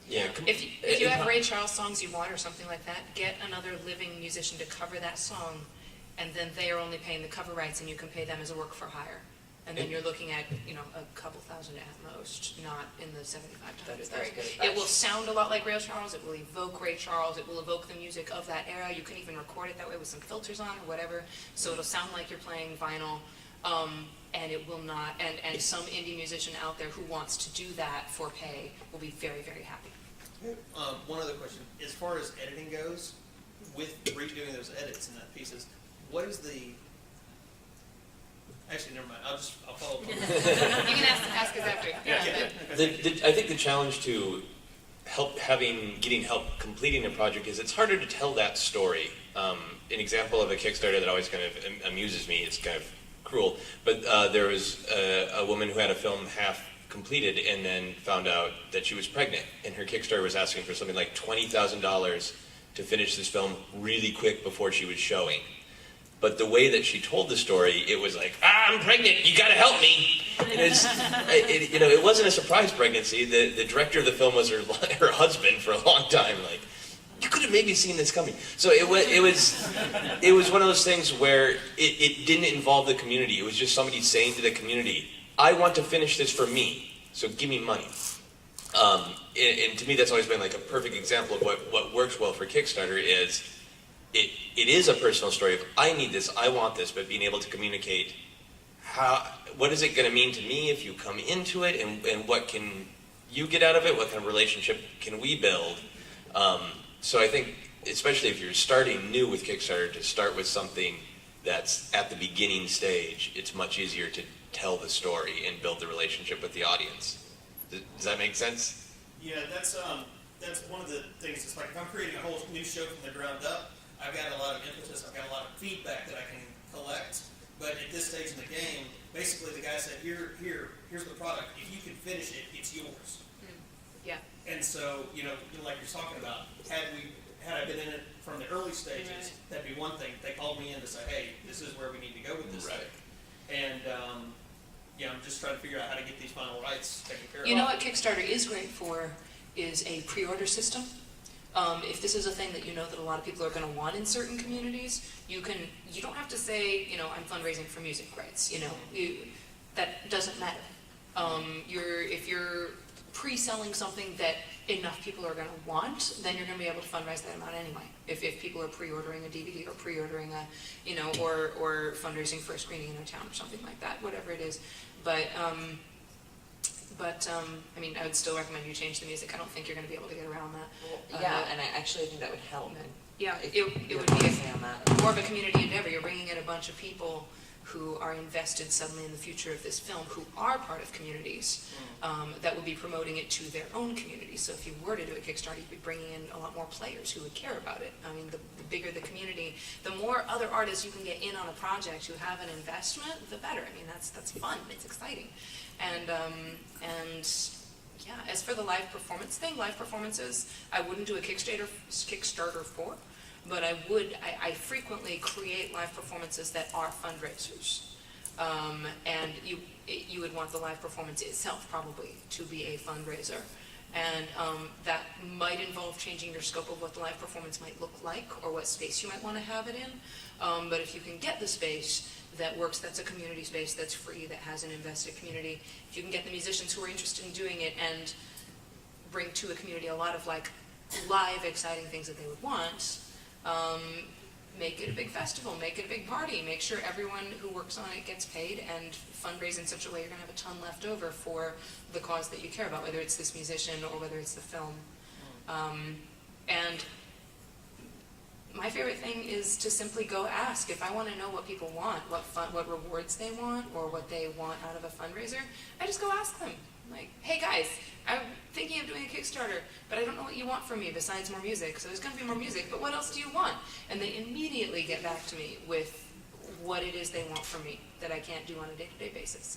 Yeah. If you have Ray Charles songs you want or something like that, get another living musician to cover that song, and then they are only paying the cover rights, and you can pay them as a work for hire. And then you're looking at, a couple thousand at most, not in the 75 to 100,000. That's very good advice. It will sound a lot like Ray Charles. It will evoke Ray Charles. It will evoke the music of that era. You can even record it that way with some filters on or whatever. So it'll sound like you're playing vinyl. And it will not, and some indie musician out there who wants to do that for pay will be very, very happy. One other question. As far as editing goes, with redoing those edits and that pieces, what is the... Actually, never mind. I'll follow up on that. You can ask us after. I think the challenge to getting help completing a project is it's harder to tell that story. An example of a Kickstarter that always kind of amuses me, it's kind of cruel, but there was a woman who had a film half completed and then found out that she was pregnant, and her Kickstarter was asking for something like $20,000 to finish this film really quick before she was showing. But the way that she told the story, it was like, I'm pregnant, you gotta help me. And it wasn't a surprise pregnancy. The director of the film was her husband for a long time. Like, you could have maybe seen this coming. So it was one of those things where it didn't involve the community. It was just somebody saying to the community, I want to finish this for me, so give me money. And to me, that's always been like a perfect example of what works well for Kickstarter is it is a personal story of I need this, I want this, but being able to communicate what is it going to mean to me if you come into it, and what can you get out of it, what kind of relationship can we build. So I think, especially if you're starting new with Kickstarter, to start with something that's at the beginning stage, it's much easier to tell the story and build the relationship with the audience. Does that make sense? Yeah, that's one of the things. It's like if I'm creating a whole new show from the ground up, I've got a lot of impetus, I've got a lot of feedback that I can collect. But at this stage in the game, basically the guy said, here's the product. If you can finish it, it's yours. Yeah. And so, like you're talking about, had I been in it from the early stages, that'd be one thing. They called me in to say, hey, this is where we need to go with this thing. And I'm just trying to figure out how to get these final rights taken care of. You know what Kickstarter is great for is a pre-order system. If this is a thing that you know that a lot of people are going to want in certain communities, you don't have to say, I'm fundraising for music rights. That doesn't matter. If you're pre-selling something that enough people are going to want, then you're going to be able to fundraise that amount anyway. If people are pre-ordering a DVD or pre-ordering or fundraising for a screening in their town or something like that, whatever it is. But I would still recommend you change the music. I don't think you're going to be able to get around that. And I actually think that would help. Yeah, it would be more of a community endeavor. You're bringing in a bunch of people who are invested suddenly in the future of this film, who are part of communities that would be promoting it to their own communities. So if you were to do a Kickstarter, you'd be bringing in a lot more players who would care about it. I mean, the bigger the community, the more other artists you can get in on a project who have an investment, the better. I mean, that's fun. It's exciting. And yeah, as for the live performance thing, live performances, I wouldn't do a Kickstarter for, but I frequently create live performances that are fundraisers. And you would want the live performance itself probably to be a fundraiser. And that might involve changing your scope of what the live performance might look like or what space you might want to have it in. But if you can get the space that works, that's a community space that's free, that has an invested community, if you can get the musicians who are interested in doing it and bring to a community a lot of live exciting things that they would want, make it a big festival, make it a big party, make sure everyone who works on it gets paid, and fundraise in such a way you're going to have a ton left over for the cause that you care about, whether it's this musician or whether it's the film. And my favorite thing is to simply go ask. If I want to know what people want, what rewards they want, or what they want out of a fundraiser, I just go ask them. Like, hey guys, I'm thinking of doing a Kickstarter, but I don't know what you want from me besides more music. So there's going to be more music, but what else do you want? And they immediately get back to me with what it is they want from me that I can't do on a day-to-day basis,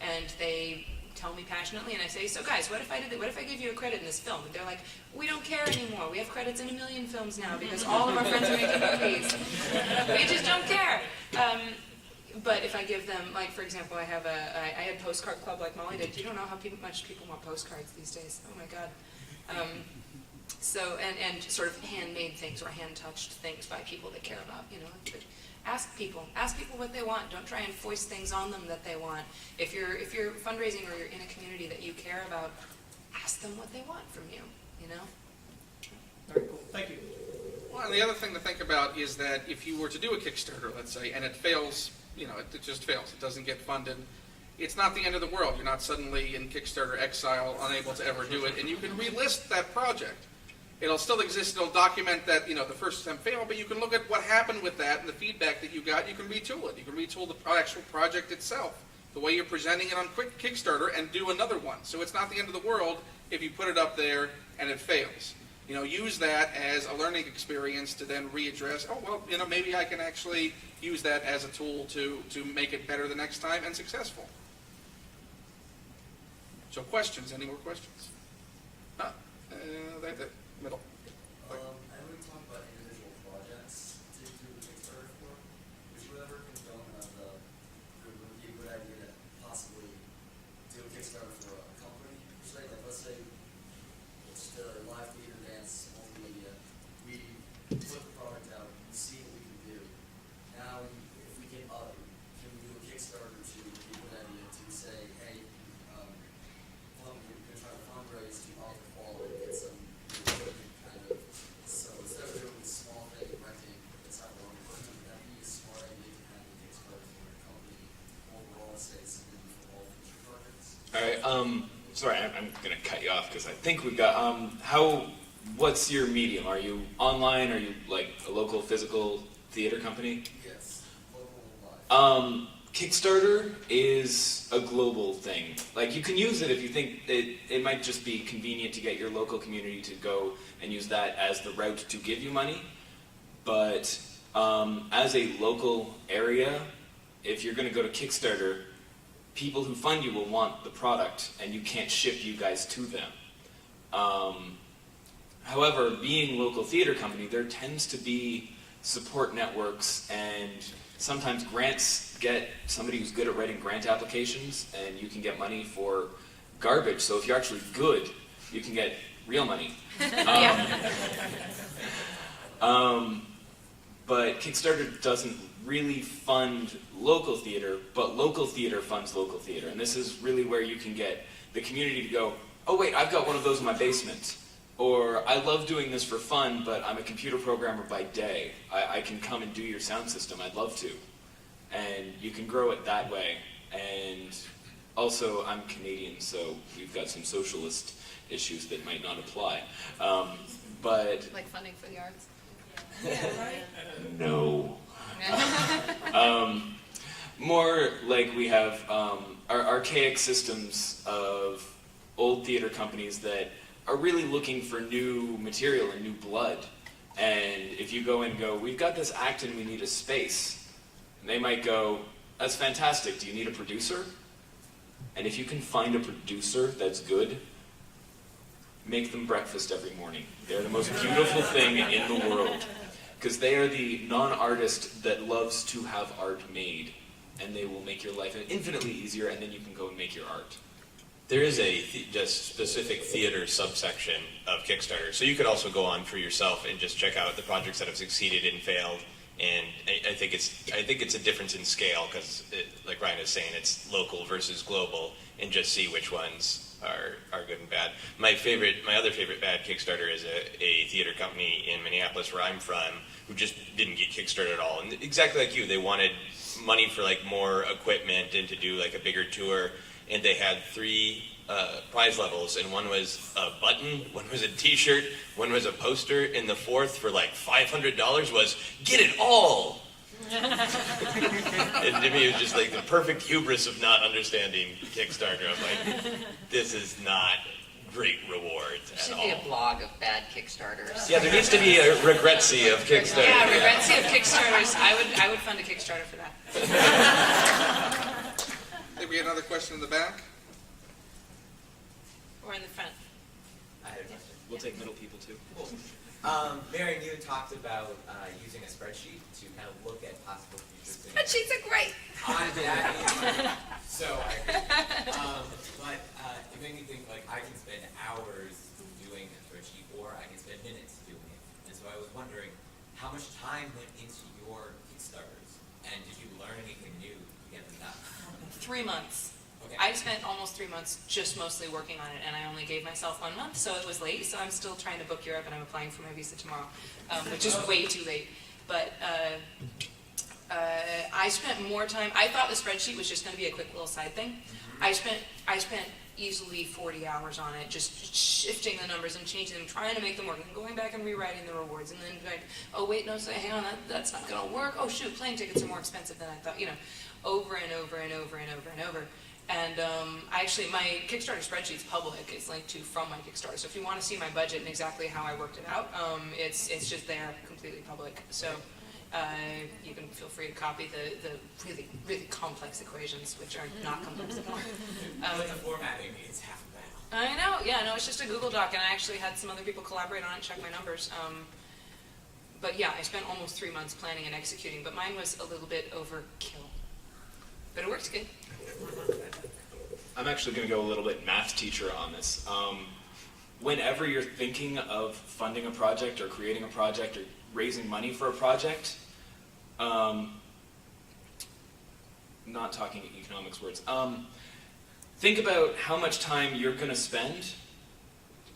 And they tell me passionately, and I say, so guys, what if I give you a credit in this film? And they're like, we don't care anymore. We have credits in 1 million films now because all of our friends are making movies. We just don't care. But if I give them, like, for example, I had Postcard Club like Molly did. You don't know how much people want postcards these days. Oh my God. So, and sort of handmade things or hand-touched things by people that care about, But ask people what they want. Don't try and foist things on them that they want. If you're fundraising or you're in a community that you care about, ask them what they want from you, Very cool. Thank you. Well, and the other thing to think about is that if you were to do a Kickstarter, let's say, and it fails, it just fails, it doesn't get funded, it's not the end of the world. You're not suddenly in Kickstarter exile, unable to ever do it, and you can relist that project. It'll still exist, it'll document that, the first attempt failed, but you can look at what happened with that and the feedback that you got, you can retool it. You can retool the actual project itself the way you're presenting it on Kickstarter and do another one. So it's not the end of the world if you put it up there and it fails. You know, use that as a learning experience to then readdress, oh, well, you know, maybe I can actually use that as a tool to make it better the next time and successful. So questions, any more questions? That middle. I know we talked about individual projects to do the Kickstarter for. Would you ever condone would it be a good idea to possibly do a Kickstarter for a company, per se? Like, let's say it's a live theater, dance, multimedia. We put the product out, we see what we can do. Now, if we can we do a Kickstarter to be a good idea to say, hey, we're going to try to fundraise to up the quality, get some kind of, so instead of doing this small thing, renting, it's not wrong, would that be a smart idea to have a Kickstarter for a company overall, say, something for all future projects? All right. Sorry, I'm going to cut you off because I think we've got. What's your medium? Are you online? Are you like a local physical theater company? Yes, local live. Kickstarter is a global thing. Like, you can use it if you think it might just be convenient to get your local community to go and use that as the route to give you money. But as a local area, if you're going to go to Kickstarter, people who fund you will want the product, and you can't ship you guys to them. However, being a local theater company, there tends to be support networks, and sometimes grants get somebody who's good at writing grant applications, and you can get money for garbage. So if you're actually good, you can get real money. But Kickstarter doesn't really fund local theater, but local theater funds local theater. And this is really where you can get the community to go, oh wait, I've got one of those in my basement. Or, I love doing this for fun, but I'm a computer programmer by day. I can come and do your sound system, I'd love to. And you can grow it that way. And also, I'm Canadian, so we've got some socialist issues that might not apply. But like funding for the arts. Yeah, right? no. More like we have our archaic systems of old theater companies that are really looking for new material and new blood. And if you go and go, we've got this act and we need a space, and they might go, that's fantastic, do you need a producer? And if you can find a producer that's good, make them breakfast every morning. They're the most beautiful thing in the world. Because they are the non-artist that loves to have art made. And they will make your life infinitely easier, and then you can go and make your art. There is a just specific theater subsection of Kickstarter, so you could also go on for yourself and just check out the projects that have succeeded and failed. And I think it's a difference in scale because, like Ryan is saying, it's local versus global, and just see which ones are good and bad. My other favorite bad Kickstarter is a theater company in Minneapolis, where I'm from, who just didn't get Kickstarter at all. And exactly like you, they wanted money for like more equipment and to do like a bigger tour. And they had 3 prize levels, and one was a button, one was a t-shirt, one was a poster, and the 4th for like $500 was, get it all! And to me it was just like the perfect hubris of not understanding Kickstarter. I'm like, this is not great rewards at all. Should be a blog of bad Kickstarters. Yeah, there needs to be a regretsy of Kickstarter. Yeah, regretsy of Kickstarters. I would fund a Kickstarter for that. I think we had another question in the back. Or in the front. I had a question. We'll take middle people too. Cool. Marian, you talked about using a spreadsheet to kind of look at possible future things. Spreadsheets are great. So I agree. But it made me think, like, I can spend hours doing a spreadsheet, or I can spend minutes doing it. And so I was wondering, how much time went into your Kickstarters? And did you learn anything new to get them done? 3 months. Okay. I spent almost 3 months just mostly working on it, and I only gave myself 1 month, so it was late. So I'm still trying to book Europe, and I'm applying for my visa tomorrow, which is way too late. But I spent more time. I thought the spreadsheet was just going to be a quick little side thing. I spent easily 40 hours on it, just shifting the numbers and changing them, trying to make them work, and going back and rewriting the rewards, and then like, oh wait, no, so hang on, that's not going to work. Oh shoot, plane tickets are more expensive than I thought. over and over and over and over and over. And my Kickstarter spreadsheet's public. It's linked to from my Kickstarter. So if you want to see my budget and exactly how I worked it out, it's just there, completely public. So you can feel free to copy the really, really complex equations, which are not complex at all. But the formatting is half a battle. I know, yeah, no, it's just a Google Doc, and I actually had some other people collaborate on it and check my numbers. But yeah, I spent almost 3 months planning and executing, but mine was a little bit overkill. But it worked good. I'm actually going to go a little bit math teacher on this. Whenever you're thinking of funding a project or creating a project or raising money for a project, not talking economics words, think about how much time you're going to spend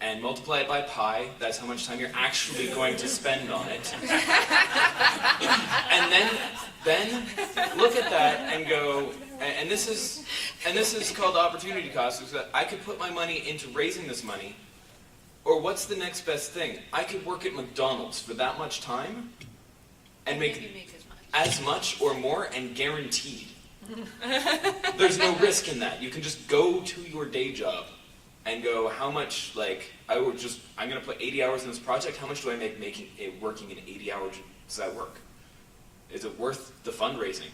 and multiply it by pi. That's how much time you're actually going to spend on it. And then look at that and go, and this is called opportunity cost, is that I could put my money into raising this money, or what's the next best thing? I could work at McDonald's for that much time and make as much or more, and guaranteed. There's no risk in that. You can just go to your day job and go, how much, like, I'm going to put 80 hours in this project, how much do I make making it working in 80 hours? Does that work? Is it worth the fundraising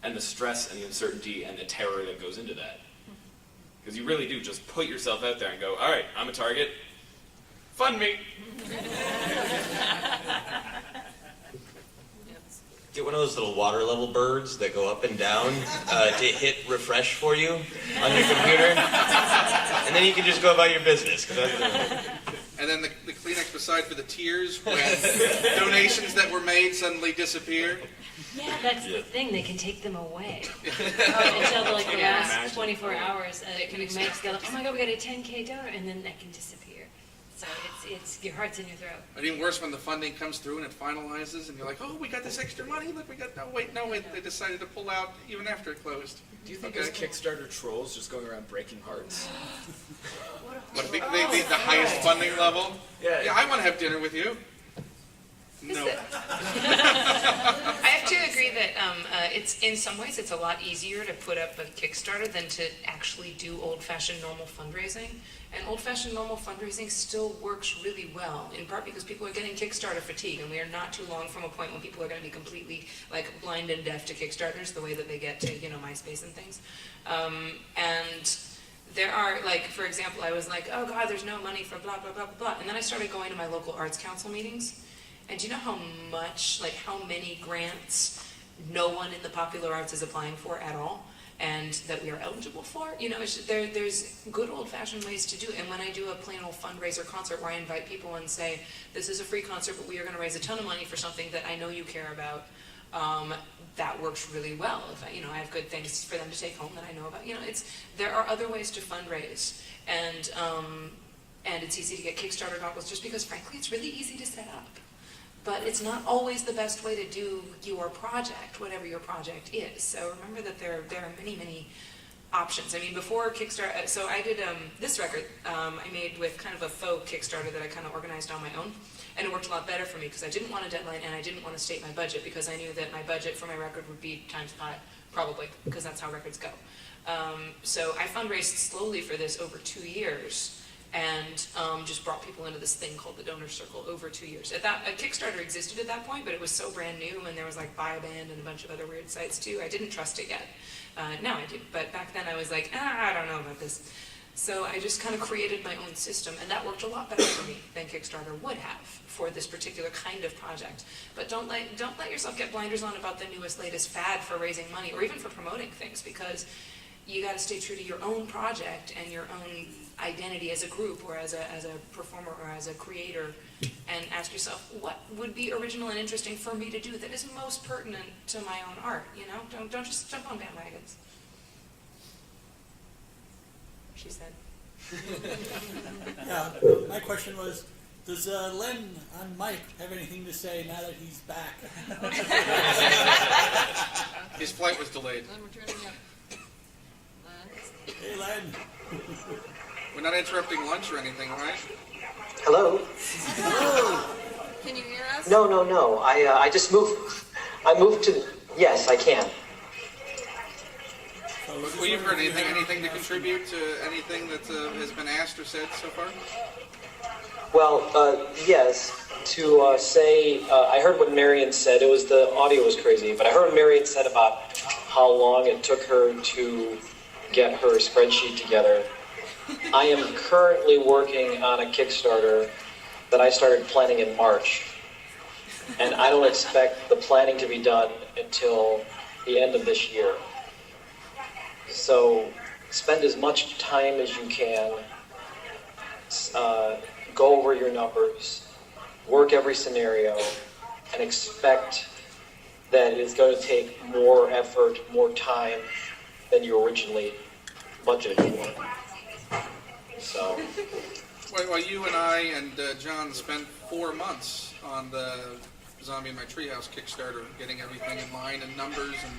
and the stress and the uncertainty and the terror that goes into that? Because you really do just put yourself out there and go, all right, I'm a target, fund me. Get one of those little water level birds that go up and down to hit refresh for you on your computer. And then you can just go about your business. And then the Kleenex beside for the tears when donations that were made suddenly disappear. Yeah, that's the thing. They can take them away until the last 24 hours. You make go, oh my God, we got a 10K donor, and then that can disappear. So it's your heart's in your throat. And even worse when the funding comes through and it finalizes, and you're like, oh, we got this extra money. Look, we got no, wait, they decided to pull out even after it closed. Do you think there's Kickstarter trolls just going around breaking hearts? What, the highest funding level? Yeah, I want to have dinner with you. No. I have to agree that it's in some ways it's a lot easier to put up a Kickstarter than to actually do old-fashioned normal fundraising. And old-fashioned normal fundraising still works really well, in part because people are getting Kickstarter fatigue, and we are not too long from a point when people are going to be completely blind and deaf to Kickstarters, the way that they get to MySpace and things. And there are, for example, I was like, oh God, there's no money for blah, blah, blah, blah, and then I started going to my local arts council meetings. And do you know how much, how many grants no one in the popular arts is applying for at all, and that we are eligible for? There's good old-fashioned ways to do it. And when I do a plain old fundraiser concert where I invite people and say, this is a free concert, but we are going to raise a ton of money for something that I know you care about, that works really well. If I have good things for them to take home that I know about. There are other ways to fundraise, and it's easy to get Kickstarter goggles just because, frankly, it's really easy to set up. But it's not always the best way to do your project, whatever your project is. So remember that there are many, many options. I mean, before Kickstarter, so I did this record I made with kind of a faux Kickstarter that I kind of organized on my own. And it worked a lot better for me because I didn't want a deadline and I didn't want to state my budget because I knew that my budget for my record would be times pi, probably, because that's how records go. So I fundraised slowly for this over 2 years. And just brought people into this thing called the Donor Circle over 2 years. Kickstarter existed at that point, but it was so brand new, and there was BioBand and a bunch of other weird sites too. I didn't trust it yet. Now I do, but back then I was like, I don't know about this. So I just kind of created my own system, and that worked a lot better for me than Kickstarter would have for this particular kind of project. But don't let yourself get blinders on about the newest, latest fad for raising money, or even for promoting things, because you got to stay true to your own project and your own identity as a group or as a performer or as a creator, and ask yourself, what would be original and interesting for me to do that is most pertinent to my own art? Don't just jump on bandwagons. She said. Yeah, my question was, does Len on mic have anything to say now that he's back? His flight was delayed. Len, we're turning you up. Hey, Len. We're not interrupting lunch or anything, right? Hello? Can you hear us? No. I just moved. I moved to. Yes, I can. Well, you've heard anything to contribute to anything that has been asked or said so far? Well, yes. To say, I heard what Marian said. The audio was crazy, but I heard what Marian said about how long it took her to get her spreadsheet together. I am currently working on a Kickstarter that I started planning in March, and I don't expect the planning to be done until the end of this year. So spend as much time as you can, go over your numbers, work every scenario, and expect that it's going to take more effort, more time than you originally budgeted for. So, Well, you and I and John spent 4 months on the Zombie in My Treehouse Kickstarter, getting everything in line and numbers and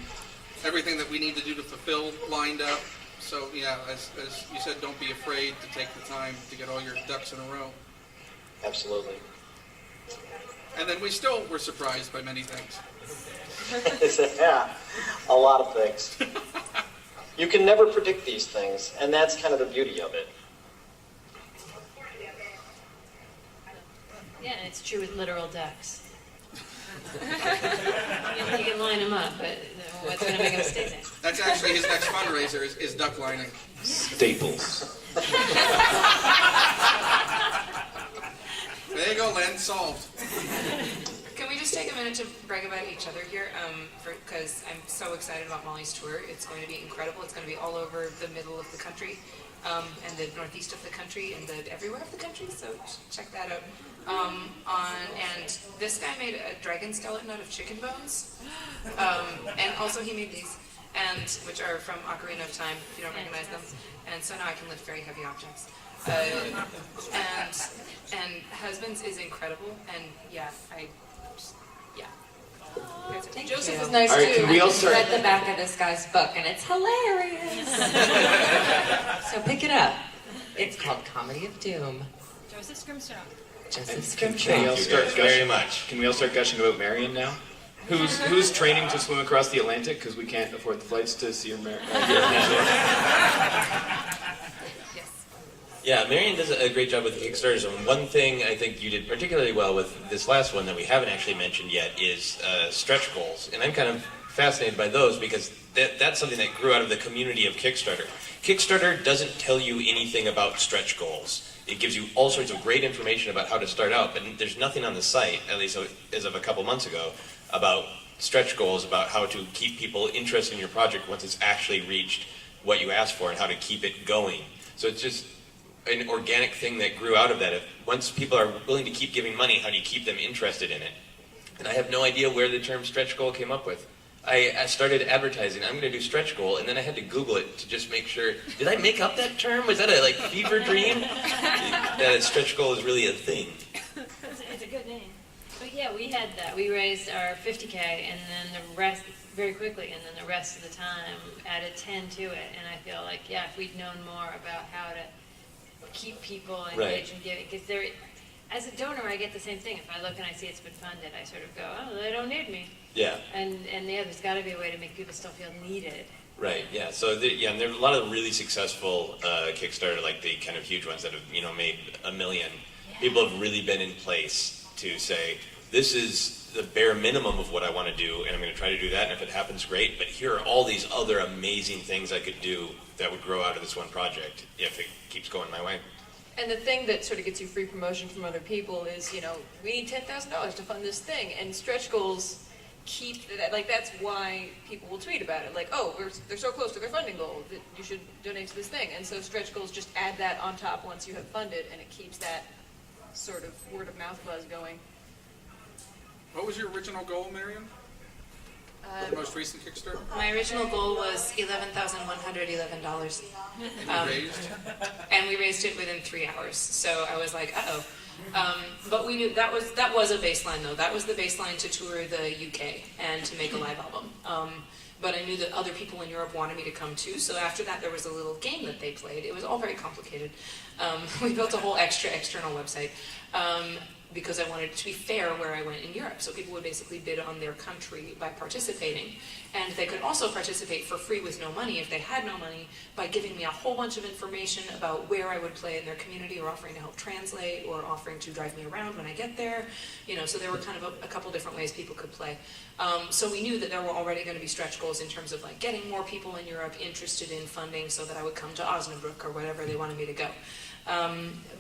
everything that we need to do to fulfill lined up. So, yeah, as you said, don't be afraid to take the time to get all your ducks in a row. absolutely. And then we still were surprised by many things. Yeah, a lot of things. You can never predict these things, and that's kind of the beauty of it. Yeah, and it's true with literal ducks. You can line them up, but what's going to make them stay there? That's actually his next fundraiser is duck lining. Staples. There you go, Len, solved. Can we just take a minute to brag about each other here? Because I'm so excited about Molly's tour. It's going to be incredible. It's going to be all over the middle of the country, and the northeast of the country, and everywhere of the country. So check that out. And this guy made a dragon skeleton out of chicken bones, and also he made these, which are from Ocarina of Time. If you don't recognize them, and so now I can lift very heavy objects. And Husbands is incredible, and yeah. Joseph is nice All right, too. can we all I start- read the back of this guy's book, and it's hilarious. So pick it up. It's called Comedy of Doom. Joseph Scrimshaw. Joseph Can we Scrimshaw. all start guys very gushing? much. Can we all start gushing about Marian now? Who's training to swim across the Atlantic because we can't afford the flights to see her. Yeah, Marian does a great job with the Kickstarters, and one thing I think you did particularly well with this last one that we haven't actually mentioned yet is stretch goals. And I'm kind of fascinated by those because that's something that grew out of the community of Kickstarter. Kickstarter doesn't tell you anything about stretch goals. It gives you all sorts of great information about how to start out, but there's nothing on the site, at least as of a couple months ago, about stretch goals, about how to keep people interested in your project once it's actually reached what you asked for and how to keep it going. So it's just an organic thing that grew out of that. Once people are willing to keep giving money, how do you keep them interested in it? And I have no idea where the term stretch goal came up with. I started advertising, I'm going to do stretch goal, and then I had to Google it to just make sure, did I make up that term? Was that a fever dream? That a stretch goal is really a thing. It's a good name. But yeah, we had that. We raised our 50K, and then the rest, very quickly, and then the rest of the time added 10 to it. And I feel like, yeah, if we'd known more about how to keep people engaged and giving, because as a donor, I get the same thing. If I look and I see it's been funded, I sort of go, oh, they don't need me. Yeah. And yeah, there's got to be a way to make people still feel needed. Right, yeah. So, and there are a lot of really successful Kickstarter, like the kind of huge ones that have, made $1 million. Yeah. People have really been in place to say, this is the bare minimum of what I want to do, and I'm going to try to do that, and if it happens, great, but here are all these other amazing things I could do that would grow out of this one project if it keeps going my way. And the thing that sort of gets you free promotion from other people is, we need $10,000 to fund this thing, and stretch goals keep that. Like, that's why people will tweet about it. Like, oh, they're so close to their funding goal that you should donate to this thing. And so stretch goals just add that on top once you have funded, and it keeps that sort of word of mouth buzz going. What was your original goal, Marian? The most recent Kickstarter? My original goal was $11,111. And we raised it within 3 hours. So I was like, uh-oh. But we knew that was a baseline, though. That was the baseline to tour the UK and to make a live album. But I knew that other people in Europe wanted me to come too. So after that, there was a little game that they played. It was all very complicated. We built a whole external website. because I wanted it to be fair where I went in Europe. So people would basically bid on their country by participating. And they could also participate for free with no money if they had no money by giving me a whole bunch of information about where I would play in their community, or offering to help translate, or offering to drive me around when I get there. You know, so there were kind of a couple different ways people could play. So we knew that there were already going to be stretch goals in terms of like getting more people in Europe interested in funding so that I would come to Osnabrück or whatever they wanted me to go.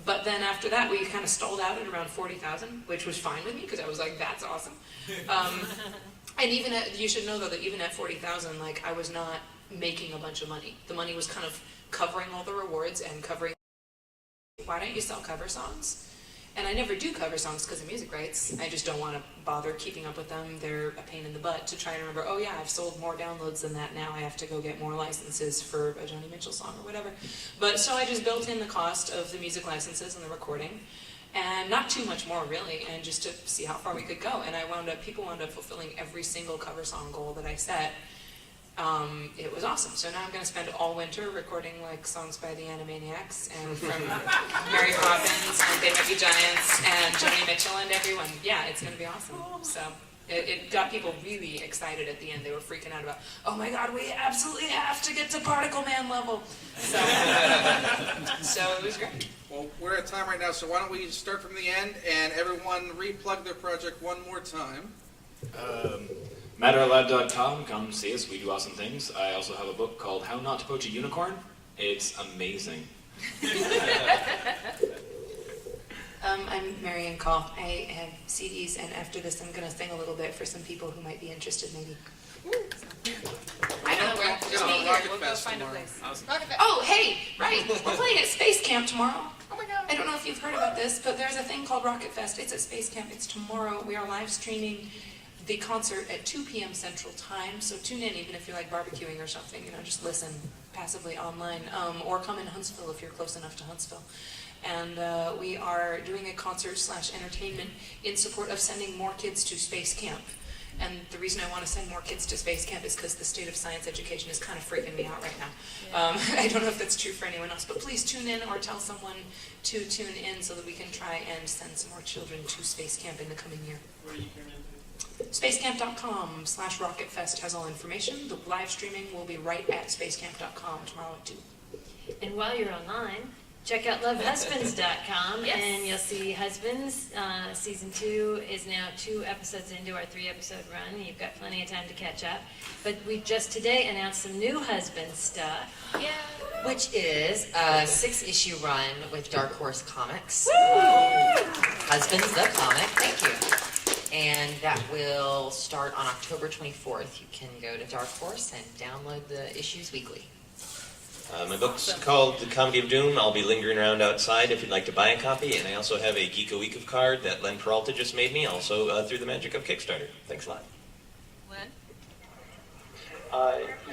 But then after that, we kind of stalled out at around 40,000, which was fine with me because I was like, that's awesome. And even you should know though that even at 40,000, like I was not making a bunch of money. The money was kind of covering all the rewards and covering, why don't you sell cover songs? And I never do cover songs because of music rights. I just don't want to bother keeping up with them. They're a pain in the butt to try and remember, oh yeah, I've sold more downloads than that now. I have to go get more licenses for a Joni Mitchell song or whatever. But so I just built in the cost of the music licenses and the recording. And not too much more really, and just to see how far we could go. And people wound up fulfilling every single cover song goal that I set. It was awesome. So now I'm going to spend all winter recording like songs by the Animaniacs and from Mary Poppins and They Might Be Giants and Joni Mitchell and everyone. Yeah, it's going to be awesome. So it got people really excited at the end. They were freaking out about, oh my God, we absolutely have to get to Particle Man level. So it was great. Well, we're at time right now, so why don't we start from the end and everyone re-plug their project one more time. MatterLab.com, come see us, we do awesome things. I also have a book called How Not to Poach a Unicorn. It's amazing. I'm Marian Call. I have CDs, and after this I'm going to sing a little bit for some people who might be interested, maybe. I don't know. Just meet here. We'll go find a place. Oh, hey, right. We're playing at Space Camp tomorrow. Oh my God. I don't know if you've heard about this, but there's a thing called Rocket Fest. It's at Space Camp. It's tomorrow. We are live streaming the concert at 2 p.m. Central Time. So tune in, even if you're like barbecuing or something. You know, just listen passively online, or come in Huntsville if you're close enough to Huntsville. And we are doing a concert/entertainment in support of sending more kids to Space Camp. And the reason I want to send more kids to Space Camp is because the state of science education is kind of freaking me out right now. Yeah. I don't know if that's true for anyone else, but please tune in or tell someone to tune in so that we can try and send some more children to Space Camp in the coming year. Where are you hearing into? Spacecamp.com/RocketFest has all information. The live streaming will be right at spacecamp.com tomorrow at 2. And while you're online, check out lovehusbands.com and you'll see Husbands. Season 2 is now 2 episodes into our 3-episode run. You've got plenty of time to catch up. But we just today announced some new Husbands stuff. Yeah. Which is a 6-issue run with Dark Horse Comics. Husbands the Comic, thank you. And that will start on October 24th. You can go to Dark Horse and download the issues weekly. My book's called The Comedy of Doom. I'll be lingering around outside if you'd like to buy a copy. And I also have a Geek a Week of card that Len Peralta just made me, also through the magic of Kickstarter. Thanks a lot. Len?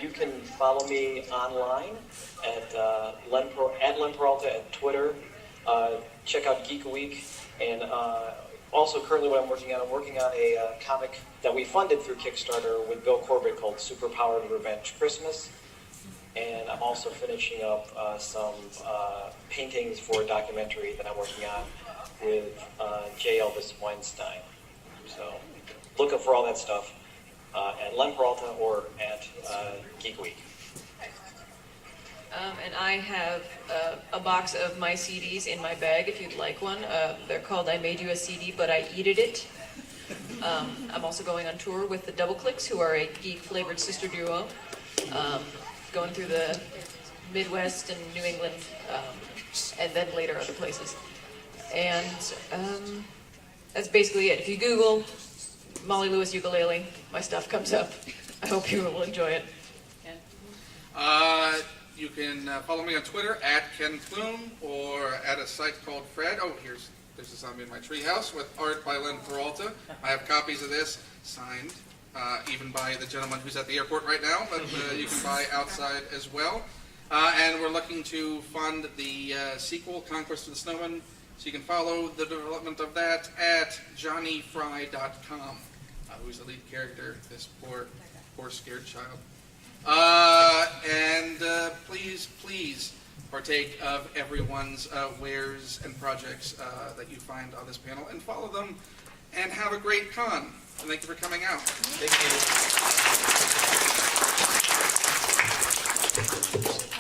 You can follow me online at Len Peralta at Twitter. Check out Geek a Week. And also currently what I'm working on a comic that we funded through Kickstarter with Bill Corbett called Superpowered Revenge Christmas. And I'm also finishing up some paintings for a documentary that I'm working on with J. Elvis Weinstein. So look up for all that stuff at Len Peralta or at Geek Week. And I have a box of my CDs in my bag if you'd like one. They're called I Made You a CD, but I Eated It. I'm also going on tour with the Double Clicks, who are a geek-flavored sister duo. Going through the Midwest and New England, and then later other places. And that's basically it. If you Google Molly Lewis ukulele, my stuff comes up. I hope you will enjoy it. You can follow me on Twitter at Ken Plume or at a site called Fred. Oh, there's a zombie in my treehouse with art by Len Peralta. I have copies of this signed. Even by the gentleman who's at the airport right now, but you can buy outside as well. And we're looking to fund the sequel, Conquest of the Snowman, so you can follow the development of that at johnnyfry.com, who's the lead character, this poor scared child. And please partake of everyone's wares and projects that you find on this panel, and follow them, and have a great con. And thank you for coming out. Thank you.